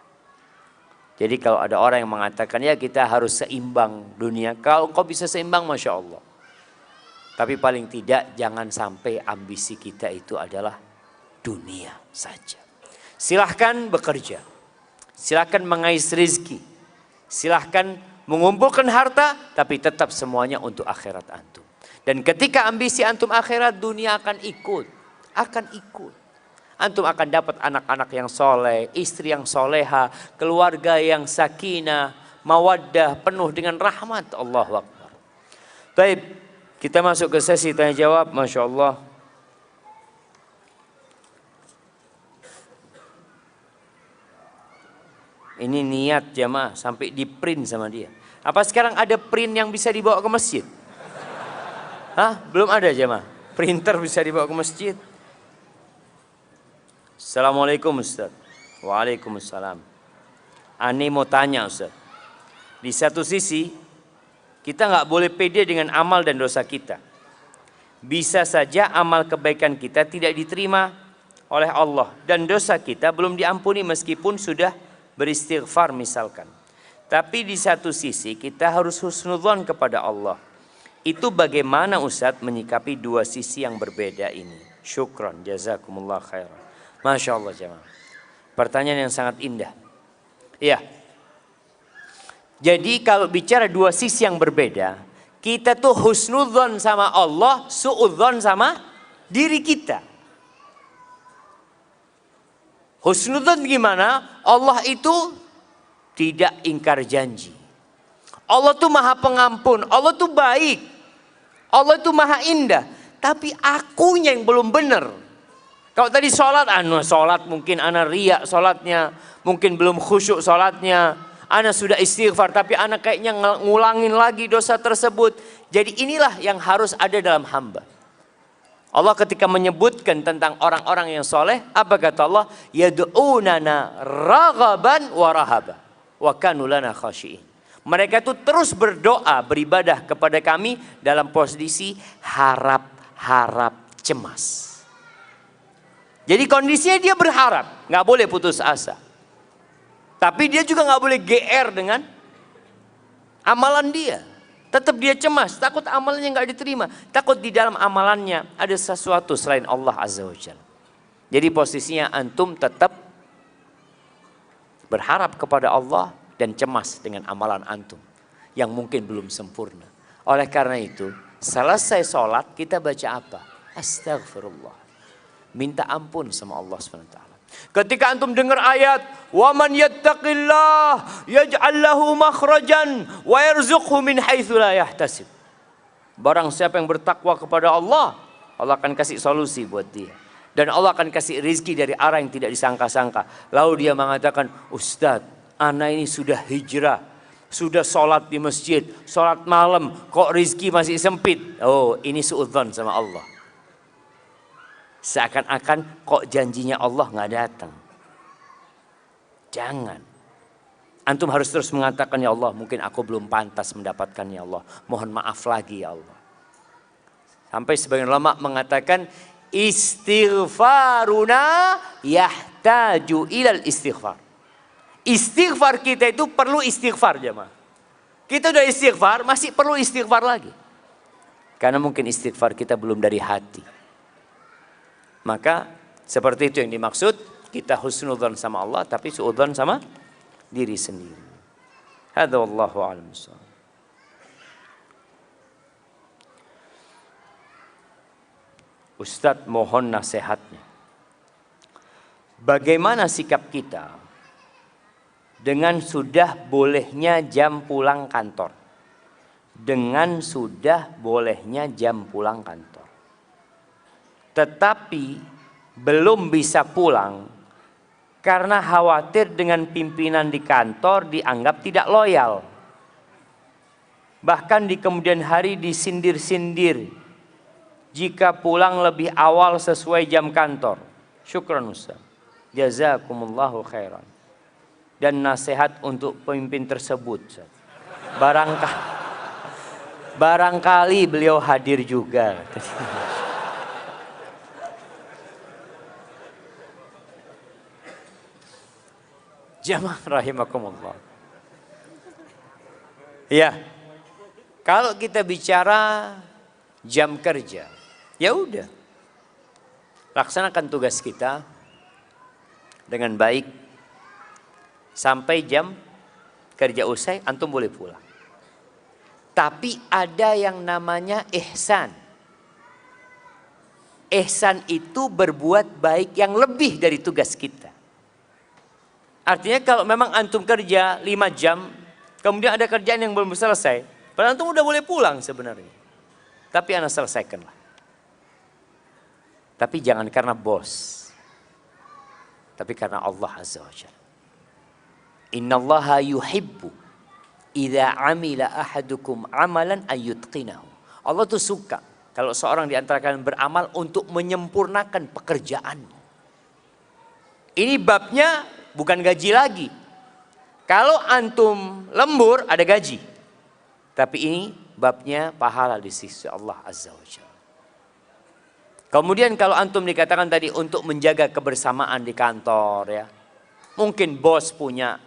Jadi kalau ada orang yang mengatakan ya kita harus seimbang dunia, kalau kau bisa seimbang Masya Allah. Tapi paling tidak jangan sampai ambisi kita itu adalah dunia saja. Silahkan bekerja, silahkan mengais rezeki, silahkan mengumpulkan harta, tapi tetap semuanya untuk akhirat antum. Dan ketika ambisi antum akhirat, dunia akan ikut, Antum akan dapat anak-anak yang soleh, istri yang soleha, keluarga yang sakinah, mawaddah, penuh dengan rahmat. Allahu Akbar. Baik, kita masuk ke sesi tanya jawab. Masya Allah. Ini niat jamaah sampai di print sama dia. Apa sekarang ada print yang bisa dibawa ke masjid? Hah? Belum ada jamaah. Printer bisa dibawa ke masjid. Assalamualaikum Ustaz. Waalaikumsalam. Ani mau tanya Ustaz. Di satu sisi kita nggak boleh pede dengan amal dan dosa kita. Bisa saja amal kebaikan kita tidak diterima oleh Allah dan dosa kita belum diampuni meskipun sudah beristighfar misalkan. Tapi di satu sisi kita harus husnudzon kepada Allah. Itu bagaimana Ustaz menyikapi dua sisi yang berbeda ini? Syukran, jazakumullah khairan. Masya Allah jemaah. Pertanyaan yang sangat indah. Iya. Jadi kalau bicara dua sisi yang berbeda, kita tuh husnudzon sama Allah, suudzon sama diri kita. Husnudzon gimana? Allah itu tidak ingkar janji. Allah tuh maha pengampun, Allah tuh baik, Allah tuh maha indah. Tapi akunya yang belum benar. Kalau tadi sholat, sholat mungkin ana riak sholatnya, mungkin belum khusyuk sholatnya, ana sudah istighfar tapi ana kayaknya ngulangin lagi dosa tersebut. Jadi inilah yang harus ada dalam hamba. Allah ketika menyebutkan tentang orang-orang yang soleh, apa kata Allah? Yad'unana raghaban wa rahaba wa kanu lana khashi'in. Mereka itu terus berdoa, beribadah kepada kami dalam posisi harap-harap cemas. Jadi kondisinya dia berharap, nggak boleh putus asa. Tapi dia juga nggak boleh GR dengan amalan dia. Tetap dia cemas, takut amalannya nggak diterima. Takut di dalam amalannya ada sesuatu selain Allah Azza wa Jalla. Jadi posisinya antum tetap berharap kepada Allah dan cemas dengan amalan antum yang mungkin belum sempurna. Oleh karena itu, selesai sholat kita baca apa? Astaghfirullah. Minta ampun sama Allah SWT. Ketika antum dengar ayat, "Wa man yattaqillah yaj'al lahu makhrajan wa yarzuqhu min haitsu la yahtasib." Barang siapa yang bertakwa kepada Allah, Allah akan kasih solusi buat dia. Dan Allah akan kasih rizki dari arah yang tidak disangka-sangka. Lalu dia mengatakan, "Ustadz, ana ini sudah hijrah, sudah sholat di masjid, sholat malam, kok rizki masih sempit?" Oh, ini suudzon sama Allah. Seakan-akan kok janjinya Allah nggak datang. Jangan. Antum harus terus mengatakan, "Ya Allah, mungkin aku belum pantas mendapatkan, ya Allah. Mohon maaf lagi, ya Allah." Sampai sebagian ulama mengatakan, istighfaruna yahtaju ilal istighfar. Istighfar kita itu perlu istighfar, jemaah. Kita udah istighfar, masih perlu istighfar lagi. Karena mungkin istighfar kita belum dari hati. Maka seperti itu yang dimaksud, kita husnudzon sama Allah tapi suudzon sama diri sendiri. Hadza wallahu a'lam bissawab. Ustadz, mohon nasihatnya. Bagaimana sikap kita dengan sudah bolehnya jam pulang kantor? Dengan sudah bolehnya jam pulang kantor. Tetapi belum bisa pulang karena khawatir dengan pimpinan di kantor dianggap tidak loyal. Bahkan di kemudian hari disindir-sindir jika pulang lebih awal sesuai jam kantor. Syukran Ustaz. Jazakumullahu khairan. Dan nasihat untuk pemimpin tersebut, Ustaz. Barangkali beliau hadir juga. Jamaah rahimakumullah. Ya, kalau kita bicara jam kerja, ya udah, laksanakan tugas kita dengan baik sampai jam kerja usai, antum boleh pulang. Tapi ada yang namanya ihsan. Ihsan itu berbuat baik yang lebih dari tugas kita. Artinya kalau memang antum kerja 5 jam, kemudian ada kerjaan yang belum selesai, padahal antum udah boleh pulang sebenarnya. Tapi anda selesaikanlah. Tapi jangan karena bos. Tapi karena Allah Azza wa Jalla. Innallaha yuhibbu idza amila ahadukum amalan ayyutqinahu. Allah tuh suka kalau seorang di antara kalian beramal untuk menyempurnakan pekerjaannya. Ini babnya bukan gaji lagi. Kalau antum lembur ada gaji. Tapi ini babnya pahala di sisi Allah Azza wa Jalla. Kemudian kalau antum dikatakan tadi untuk menjaga kebersamaan di kantor ya. Mungkin bos punya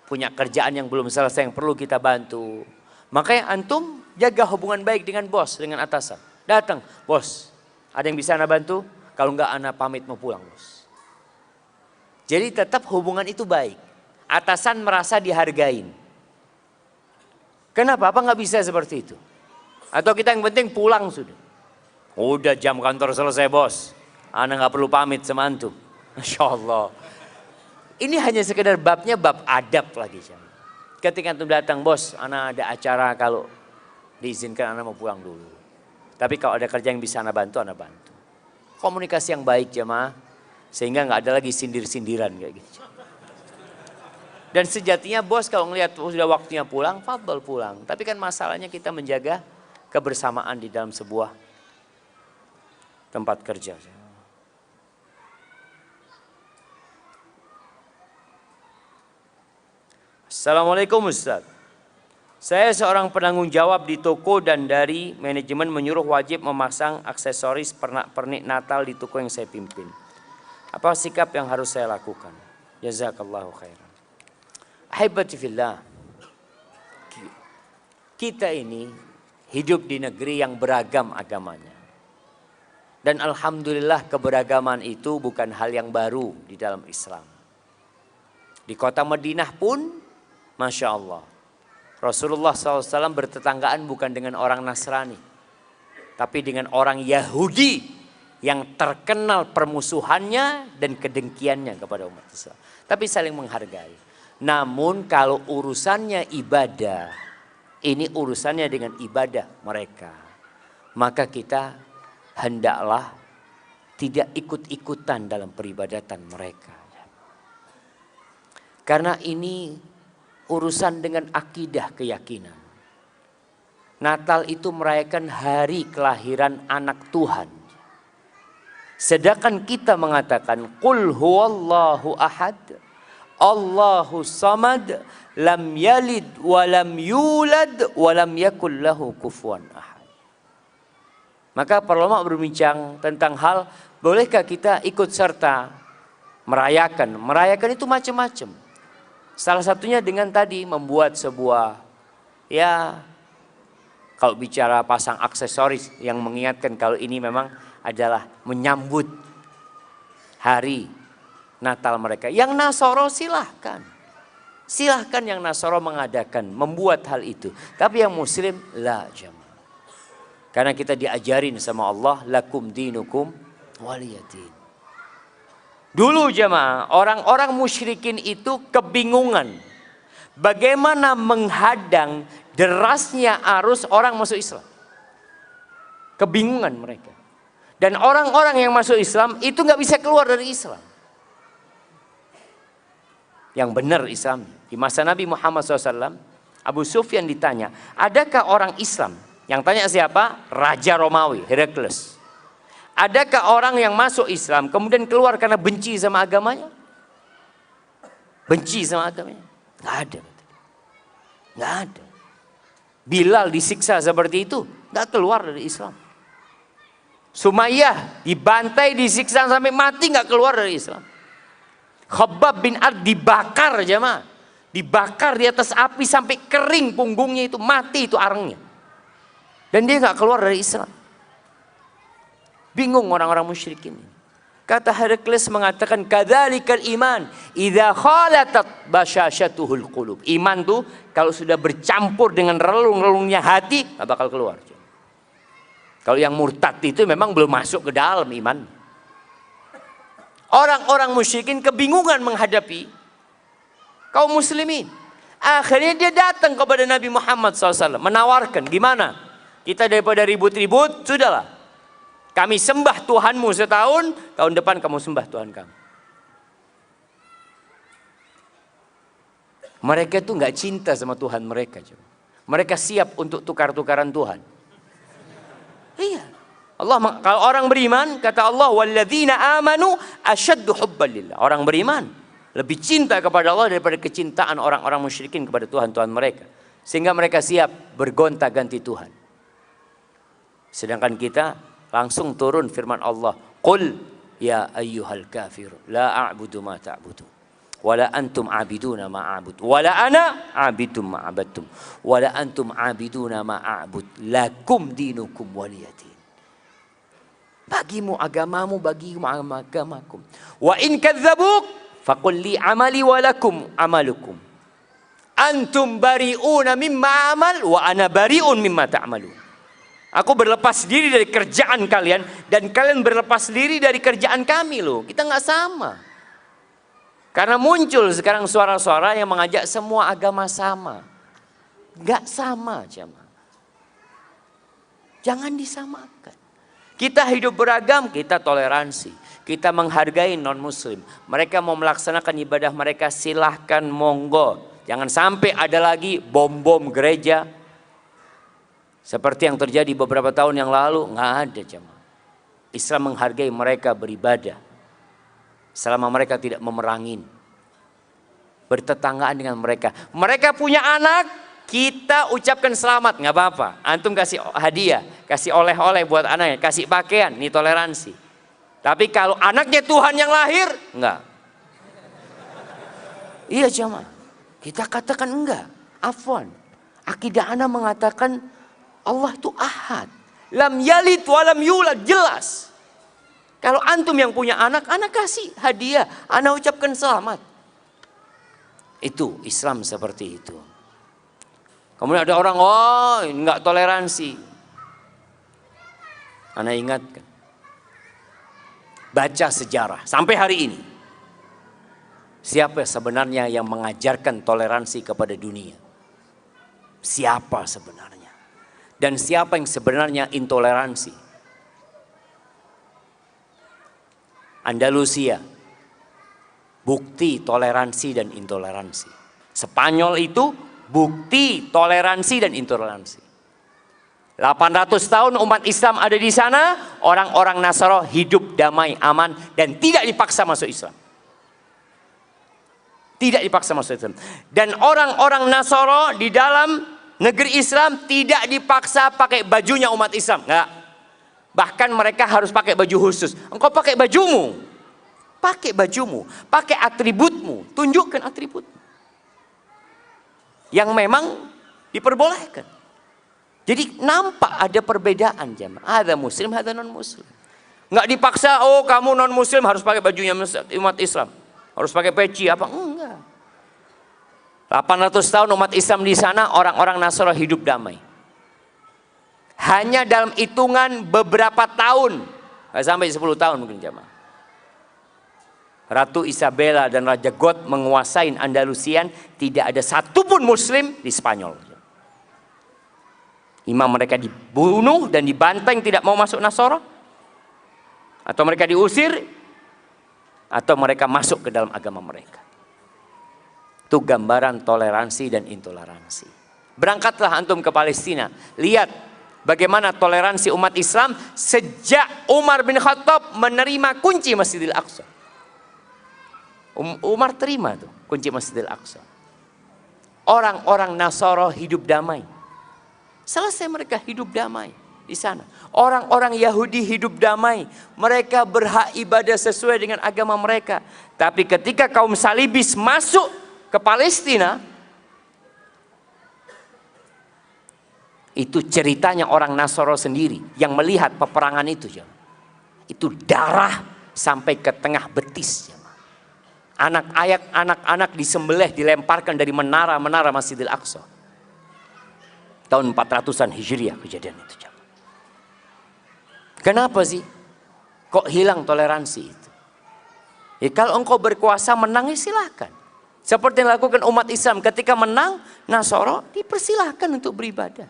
kerjaan yang belum selesai yang perlu kita bantu. Makanya antum jaga hubungan baik dengan bos, dengan atasan. Datang, "Bos, ada yang bisa anda bantu? Kalau enggak anda pamit mau pulang, bos." Jadi tetap hubungan itu baik. Atasan merasa dihargain. Kenapa? Apa nggak bisa seperti itu? Atau kita yang penting pulang sudah. Udah jam kantor selesai, bos. Anda nggak perlu pamit sama antum. Masya Allah. Ini hanya sekedar babnya bab adab lagi. Ketika antum datang, "Bos, Anda ada acara, kalau diizinkan Anda mau pulang dulu. Tapi kalau ada kerja yang bisa Anda bantu, Anda bantu." Komunikasi yang baik jemaah. Sehingga nggak ada lagi sindir-sindiran kayak gitu. Dan sejatinya bos kalau ngelihat sudah waktunya pulang, fadhol pulang. Tapi kan masalahnya kita menjaga kebersamaan di dalam sebuah tempat kerja. Assalamualaikum Ustaz. Saya seorang penanggung jawab di toko dan dari manajemen menyuruh wajib memasang aksesoris pernak-pernik Natal di toko yang saya pimpin. Apa sikap yang harus saya lakukan? Jazakallahu khairan. Ahibati fillah. Kita ini hidup di negeri yang beragam agamanya. Dan alhamdulillah keberagaman itu bukan hal yang baru di dalam Islam. Di kota Madinah pun, Masya Allah, Rasulullah SAW bertetanggaan bukan dengan orang Nasrani, tapi dengan orang Yahudi yang terkenal permusuhannya dan kedengkiannya kepada umat Islam. Tapi saling menghargai. Namun kalau urusannya ibadah, ini urusannya dengan ibadah mereka, maka kita hendaklah tidak ikut-ikutan dalam peribadatan mereka. Karena ini urusan dengan akidah keyakinan. Natal itu merayakan hari kelahiran anak Tuhan. Sedangkan kita mengatakan qul huwallahu ahad, Allahu samad, lam yalid wa lam yulad wa lam yakul lahu kufuwan ahad. Maka para ulama berbincang tentang hal bolehkah kita ikut serta merayakan. Merayakan itu macam-macam. Salah satunya dengan tadi membuat sebuah, ya kalau bicara pasang aksesoris yang mengingatkan kalau ini memang adalah menyambut hari Natal mereka. Yang Nasoro silahkan. Silahkan yang Nasoro mengadakan, membuat hal itu. Tapi yang Muslim, la jamaah. Karena kita diajarin sama Allah, lakum dinukum waliyadin. Dulu jemaah, orang-orang musyrikin itu kebingungan. Bagaimana menghadang derasnya arus orang masuk Islam. Kebingungan mereka. Dan orang-orang yang masuk Islam itu nggak bisa keluar dari Islam. Yang benar Islam. Di masa Nabi Muhammad SAW, Abu Sufyan ditanya, adakah orang Islam? Yang tanya siapa? Raja Romawi, Herakles. Adakah orang yang masuk Islam kemudian keluar karena benci sama agamanya? Benci sama agamanya? Nggak ada. Nggak ada. Bilal disiksa seperti itu, nggak keluar dari Islam. Sumayyah dibantai, disiksa sampai mati, nggak keluar dari Islam. Khabbab bin Ard dibakar jemaah. Dibakar di atas api sampai kering punggungnya itu, mati itu arangnya. Dan dia nggak keluar dari Islam. Bingung orang-orang musyrikin. Kata Herakles mengatakan kadzalikal iman idza khalatat basyashatuhul qulub. Iman tuh kalau sudah bercampur dengan relung-relungnya hati enggak bakal keluar. Kalau yang murtad itu memang belum masuk ke dalam iman. Orang-orang musyrikin kebingungan menghadapi kaum muslimin. Akhirnya dia datang kepada Nabi Muhammad SAW menawarkan, gimana? Kita daripada ribut-ribut, sudahlah. Kami sembah Tuhanmu setahun, tahun depan kamu sembah Tuhan kamu. Mereka tuh nggak cinta sama Tuhan mereka. Mereka siap untuk tukar-tukaran Tuhan. Iya. Allah, kalau orang beriman, kata Allah, walladzina amanu asyaddu hubban lillah. Orang beriman lebih cinta kepada Allah daripada kecintaan orang-orang musyrikin kepada Tuhan-Tuhan mereka. Sehingga mereka siap bergonta-ganti Tuhan. Sedangkan kita langsung turun firman Allah, qul ya ayyuhal kafir la a'budu ma ta'budu wala antum a'biduna ma a'bud wala ana a'bidum ma abadtum wala antum a'biduna ma a'bud lakum dinukum waliyadin. Bagimu agamamu, bagimu agamakum. Wa in kadzabuk faqul li amali wa lakum amalukum antum bari'una mimma amal wa ana bari'un mimma ta'malun. Aku berlepas diri dari kerjaan kalian dan kalian berlepas diri dari kerjaan kami loh. Kita nggak sama. Karena muncul sekarang suara-suara yang mengajak semua agama sama. Nggak sama jemaah. Jangan disamakan. Kita hidup beragam, kita toleransi. Kita menghargai non-muslim. Mereka mau melaksanakan ibadah mereka, silahkan, monggo. Jangan sampai ada lagi bom-bom gereja. Seperti yang terjadi beberapa tahun yang lalu, nggak ada jemaah. Islam menghargai mereka beribadah. Selama mereka tidak memerangin. Bertetanggaan dengan mereka. Mereka punya anak, kita ucapkan selamat, nggak apa-apa. Antum kasih hadiah, kasih oleh-oleh buat anaknya, kasih pakaian, ini toleransi. Tapi kalau anaknya Tuhan yang lahir, enggak. Iya jamaah, kita katakan enggak. Afwan, akidah ana mengatakan Allah itu ahad. Lam yalid wa lam yulad, jelas. Kalau antum yang punya anak, anak kasih hadiah, anak ucapkan selamat. Itu Islam seperti itu. Kemudian ada orang, oh enggak toleransi. Ana ingatkan, baca sejarah sampai hari ini. Siapa sebenarnya yang mengajarkan toleransi kepada dunia? Siapa sebenarnya? Dan siapa yang sebenarnya intoleransi? Andalusia, bukti toleransi dan intoleransi. Spanyol itu bukti toleransi dan intoleransi. 800 tahun umat Islam ada di sana, orang-orang Nasara hidup damai, aman, dan tidak dipaksa masuk Islam. Tidak dipaksa masuk Islam. Dan orang-orang Nasara di dalam negeri Islam tidak dipaksa pakai bajunya umat Islam. Enggak. Bahkan mereka harus pakai baju khusus. Engkau pakai bajumu. Pakai bajumu. Pakai atributmu. Tunjukkan atributmu. Yang memang diperbolehkan. Jadi nampak ada perbedaan jamaah. Ada muslim, ada non muslim. Enggak dipaksa, oh kamu non muslim harus pakai bajunya umat Islam. Harus pakai peci apa? Enggak. 800 tahun umat Islam di sana, orang-orang Nasara hidup damai. Hanya dalam hitungan beberapa tahun, nggak sampai 10 tahun mungkin jamaah, Ratu Isabella dan Raja God menguasai Andalusian, tidak ada satupun muslim di Spanyol. Imam mereka dibunuh dan dibanteng, tidak mau masuk Nasara, atau mereka diusir, atau mereka masuk ke dalam agama mereka. Itu gambaran toleransi dan intoleransi. Berangkatlah antum ke Palestina, lihat bagaimana toleransi umat Islam sejak Umar bin Khattab menerima kunci Masjidil Aqsa. Umar terima tuh kunci Masjidil Aqsa. Orang-orang Nasara hidup damai. Selesai mereka hidup damai di sana. Orang-orang Yahudi hidup damai. Mereka berhak ibadah sesuai dengan agama mereka. Tapi ketika kaum salibis masuk ke Palestina, itu ceritanya orang Nasara sendiri yang melihat peperangan itu. Itu darah sampai ke tengah betis. Anak-anak disembelih, dilemparkan dari menara-menara Masjidil Aqsa. Tahun 400-an Hijriah kejadian itu. Kenapa sih? Kok hilang toleransi itu? Ya, kalau engkau berkuasa menang, ya silakan. Seperti yang dilakukan umat Islam ketika menang, Nasara dipersilahkan untuk beribadah.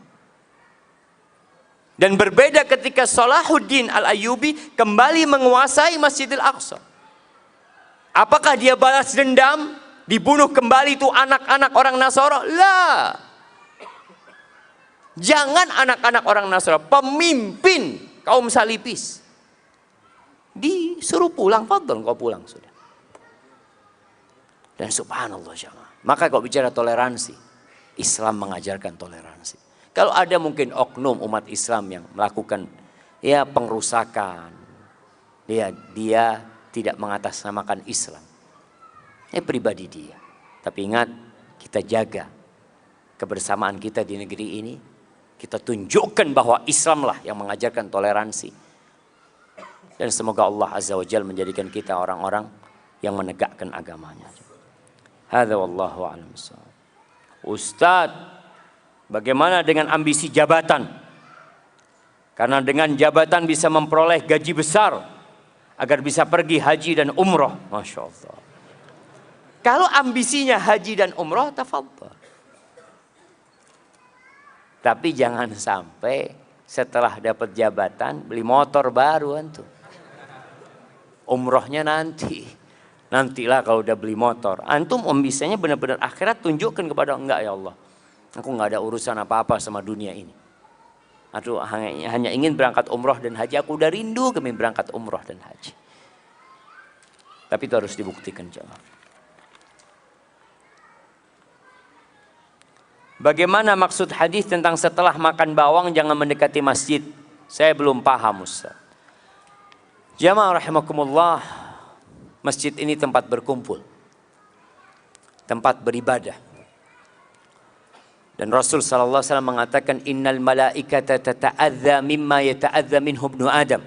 Dan berbeda ketika Salahuddin Al-Ayyubi kembali menguasai Masjidil Aqsa. Apakah dia balas dendam? Dibunuh kembali itu anak-anak orang Nasara? Lah. Jangan anak-anak orang Nasara, pemimpin kaum salibis disuruh pulang, fadhol kau pulang sudah. Dan subhanallah jamaah. Maka kalau bicara toleransi, Islam mengajarkan toleransi. Kalau ada mungkin oknum umat Islam yang melakukan ya pengrusakan, dia tidak mengatasnamakan Islam. Pribadi dia. Tapi ingat, kita jaga kebersamaan kita di negeri ini. Kita tunjukkan bahwa Islamlah yang mengajarkan toleransi. Dan semoga Allah Azza wa Jalla menjadikan kita orang-orang yang menegakkan agamanya. Hadza wallahu a'lam. Ustadz, bagaimana dengan ambisi jabatan? Karena dengan jabatan bisa memperoleh gaji besar agar bisa pergi haji dan umroh. Masya Allah. Kalau ambisinya haji dan umroh, tafadhal. Tapi jangan sampai setelah dapat jabatan beli motor baru antum. Umrohnya nanti. Nantilah kalau udah beli motor. Antum ambisinya benar-benar akhirat, tunjukkan kepada enggak ya Allah. Aku enggak ada urusan apa-apa sama dunia ini. Aduh, hanya ingin berangkat umroh dan haji. Aku udah rindu kami berangkat umroh dan haji. Tapi itu harus dibuktikan jemaah. Bagaimana maksud hadis tentang setelah makan bawang jangan mendekati masjid? Saya belum paham, Ustaz. Jamaah rahimakumullah, masjid ini tempat berkumpul, tempat beribadah. Dan Rasul sallallahu alaihi wasallam mengatakan innal malaikata tata'adza mimma yata'adza minhu ibnu Adam.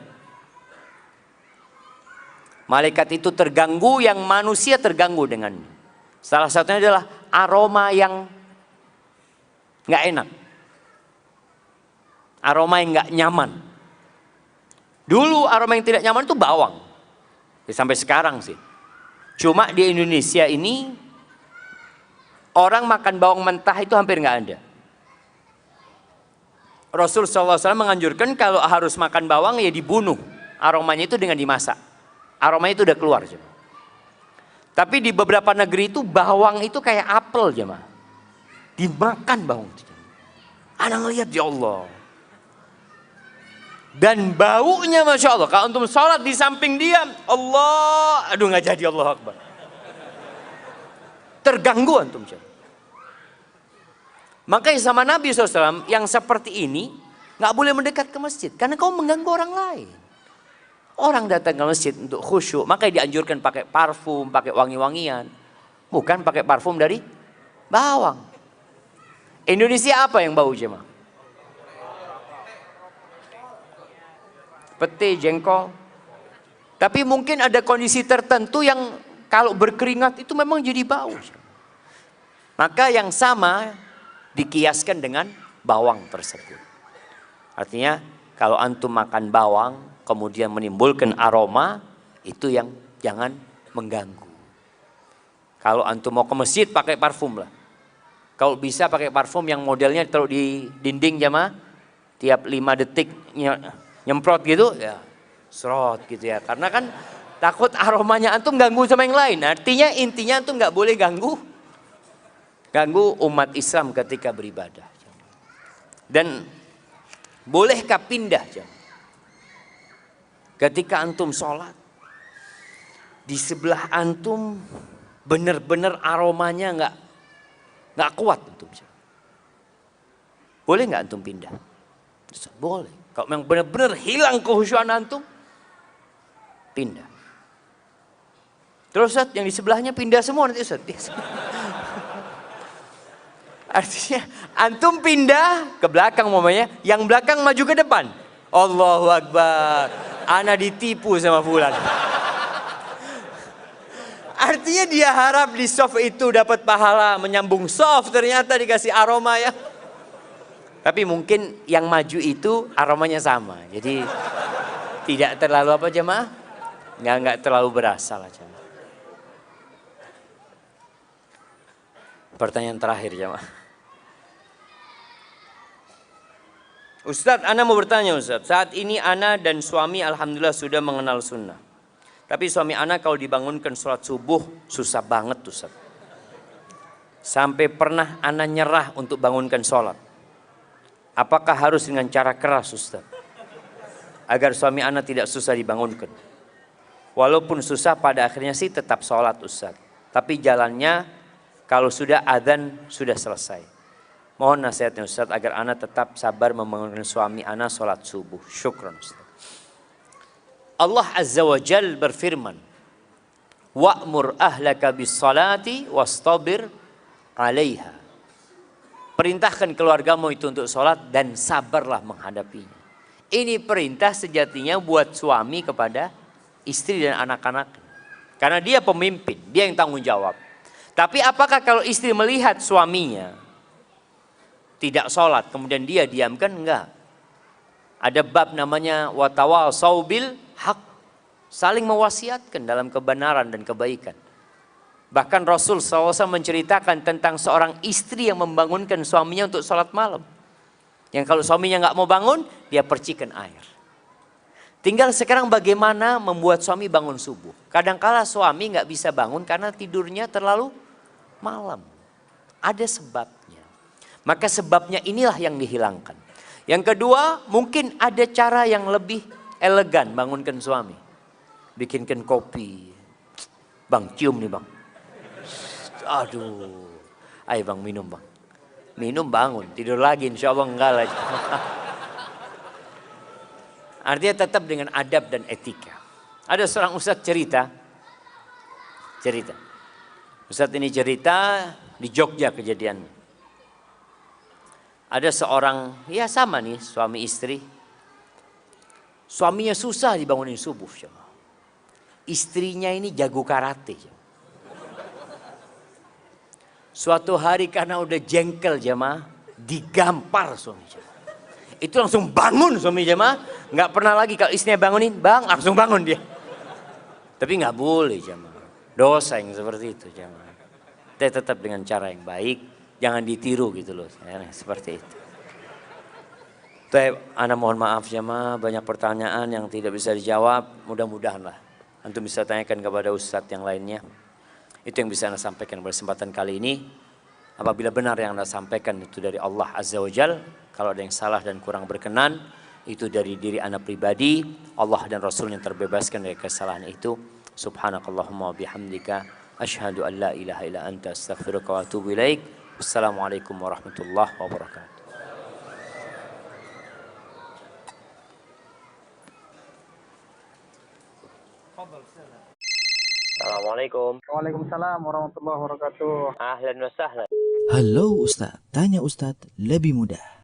Malaikat itu terganggu yang manusia terganggu dengannya. Salah satunya adalah aroma yang nggak enak, aroma yang nggak nyaman. Dulu aroma yang tidak nyaman itu bawang, ya, sampai sekarang sih. Cuma di Indonesia ini orang makan bawang mentah itu hampir nggak ada. Rasul SAW menganjurkan kalau harus makan bawang ya dibunuh, aromanya itu dengan dimasak, aromanya itu udah keluar. Tapi di beberapa negeri itu bawang itu kayak apel jemaah, dimakan bawang. Anak ngelihat ya Allah. Dan baunya Masya Allah. Kalau antum sholat di samping dia, Allah, aduh nggak jadi, Allah Akbar. Terganggu antum. Makanya sama Nabi SAW yang seperti ini nggak boleh mendekat ke masjid. Karena kau mengganggu orang lain. Orang datang ke masjid untuk khusyuk, makanya dianjurkan pakai parfum, pakai wangi-wangian. Bukan pakai parfum dari bawang. Indonesia apa yang bau jemaah? Pete, jengkol. Tapi mungkin ada kondisi tertentu yang kalau berkeringat itu memang jadi bau. Maka yang sama dikiaskan dengan bawang tersebut. Artinya kalau antum makan bawang kemudian menimbulkan aroma, itu yang jangan mengganggu. Kalau antum mau ke masjid pakai parfum lah. Kalau bisa pakai parfum yang modelnya taruh di dinding jamaah, tiap 5 detik nyemprot gitu ya, serot gitu ya. Karena kan takut aromanya antum ganggu sama yang lain. Artinya intinya antum nggak boleh ganggu umat Islam ketika beribadah. Dan bolehkah pindah jamaah? Ketika antum sholat, di sebelah antum benar-benar aromanya nggak kuat antum. Boleh nggak antum pindah? Boleh. Kalau memang benar-benar hilang kekhusyuan antum, pindah. Terus Ustaz, yang di sebelahnya pindah semua nanti Ustaz. Artinya antum pindah ke belakang umpamanya, yang belakang maju ke depan. Allahu Akbar. Ana ditipu sama fulan. Artinya dia harap di soft itu dapat pahala menyambung soft, ternyata dikasih aroma ya. Tapi mungkin yang maju itu aromanya sama. Jadi tidak terlalu apa jemaah? Nggak terlalu berasa lah jemaah. Pertanyaan terakhir jemaah. Ustadz, ana mau bertanya Ustadz. Saat ini ana dan suami alhamdulillah sudah mengenal sunnah. Tapi suami ana kalau dibangunkan sholat subuh susah banget Ustadz. Sampai pernah ana nyerah untuk bangunkan sholat. Apakah harus dengan cara keras Ustadz? Agar suami ana tidak susah dibangunkan. Walaupun susah pada akhirnya sih tetap sholat Ustadz. Tapi jalannya kalau sudah adzan sudah selesai. Mohon nasihatnya Ustaz agar ana tetap sabar membangunkan suami ana sholat subuh. Syukran Ustaz. Allah Azza wa Jal berfirman, wa'mur ahlaka bis salati wastabir 'alaiha. Perintahkan keluargamu itu untuk sholat dan sabarlah menghadapinya. Ini perintah sejatinya buat suami kepada istri dan anak-anak. Karena dia pemimpin, dia yang tanggung jawab. Tapi apakah kalau istri melihat suaminya tidak sholat, kemudian dia diamkan? Enggak. Ada bab namanya watawasau bil haq. Saling mewasiatkan dalam kebenaran dan kebaikan. Bahkan Rasul SAW menceritakan tentang seorang istri yang membangunkan suaminya untuk sholat malam. Yang kalau suaminya nggak mau bangun, dia percikan air. Tinggal sekarang bagaimana membuat suami bangun subuh. Kadangkala suami nggak bisa bangun karena tidurnya terlalu malam. Ada sebabnya. Maka sebabnya inilah yang dihilangkan. Yang kedua, mungkin ada cara yang lebih elegan bangunkan suami. Bikinkan kopi. Bang, cium nih bang. Aduh. Ayo bang, minum bang. Minum bangun, tidur lagi, insya Allah enggak lah. Artinya tetap dengan adab dan etika. Ada seorang ustadz cerita. Ustadz ini cerita di Jogja kejadian. Ada seorang, ya sama nih suami istri. Suaminya susah dibangunin subuh. Istrinya ini jago karate. Suatu hari karena udah jengkel jemaah, digampar suami jemaah. Itu langsung bangun suami jemaah, nggak pernah lagi kalau istrinya bangunin, bang langsung bangun dia. Tapi nggak boleh jemaah, dosa yang seperti itu jemaah. Kita tetap dengan cara yang baik, jangan ditiru gitu loh, seperti itu. Ana mohon maaf jemaah, banyak pertanyaan yang tidak bisa dijawab, mudah-mudahan lah antum bisa tanyakan kepada ustadz yang lainnya. Itu yang bisa Anda sampaikan pada kesempatan kali ini. Apabila benar yang Anda sampaikan itu dari Allah Azza wa Jal, kalau ada yang salah dan kurang berkenan, itu dari diri Anda pribadi. Allah dan Rasul yang terbebaskan dari kesalahan itu. Subhanakallahumma bihamdika asyhadu an la ilaha illa anta astaghfiruka wa atubu ilaik. Wassalamualaikum warahmatullahi wabarakatuh. Assalamualaikum. Waalaikumsalam warahmatullahi wabarakatuh. Ahlan wa sahlan. Halo Ustadz, tanya Ustadz lebih mudah.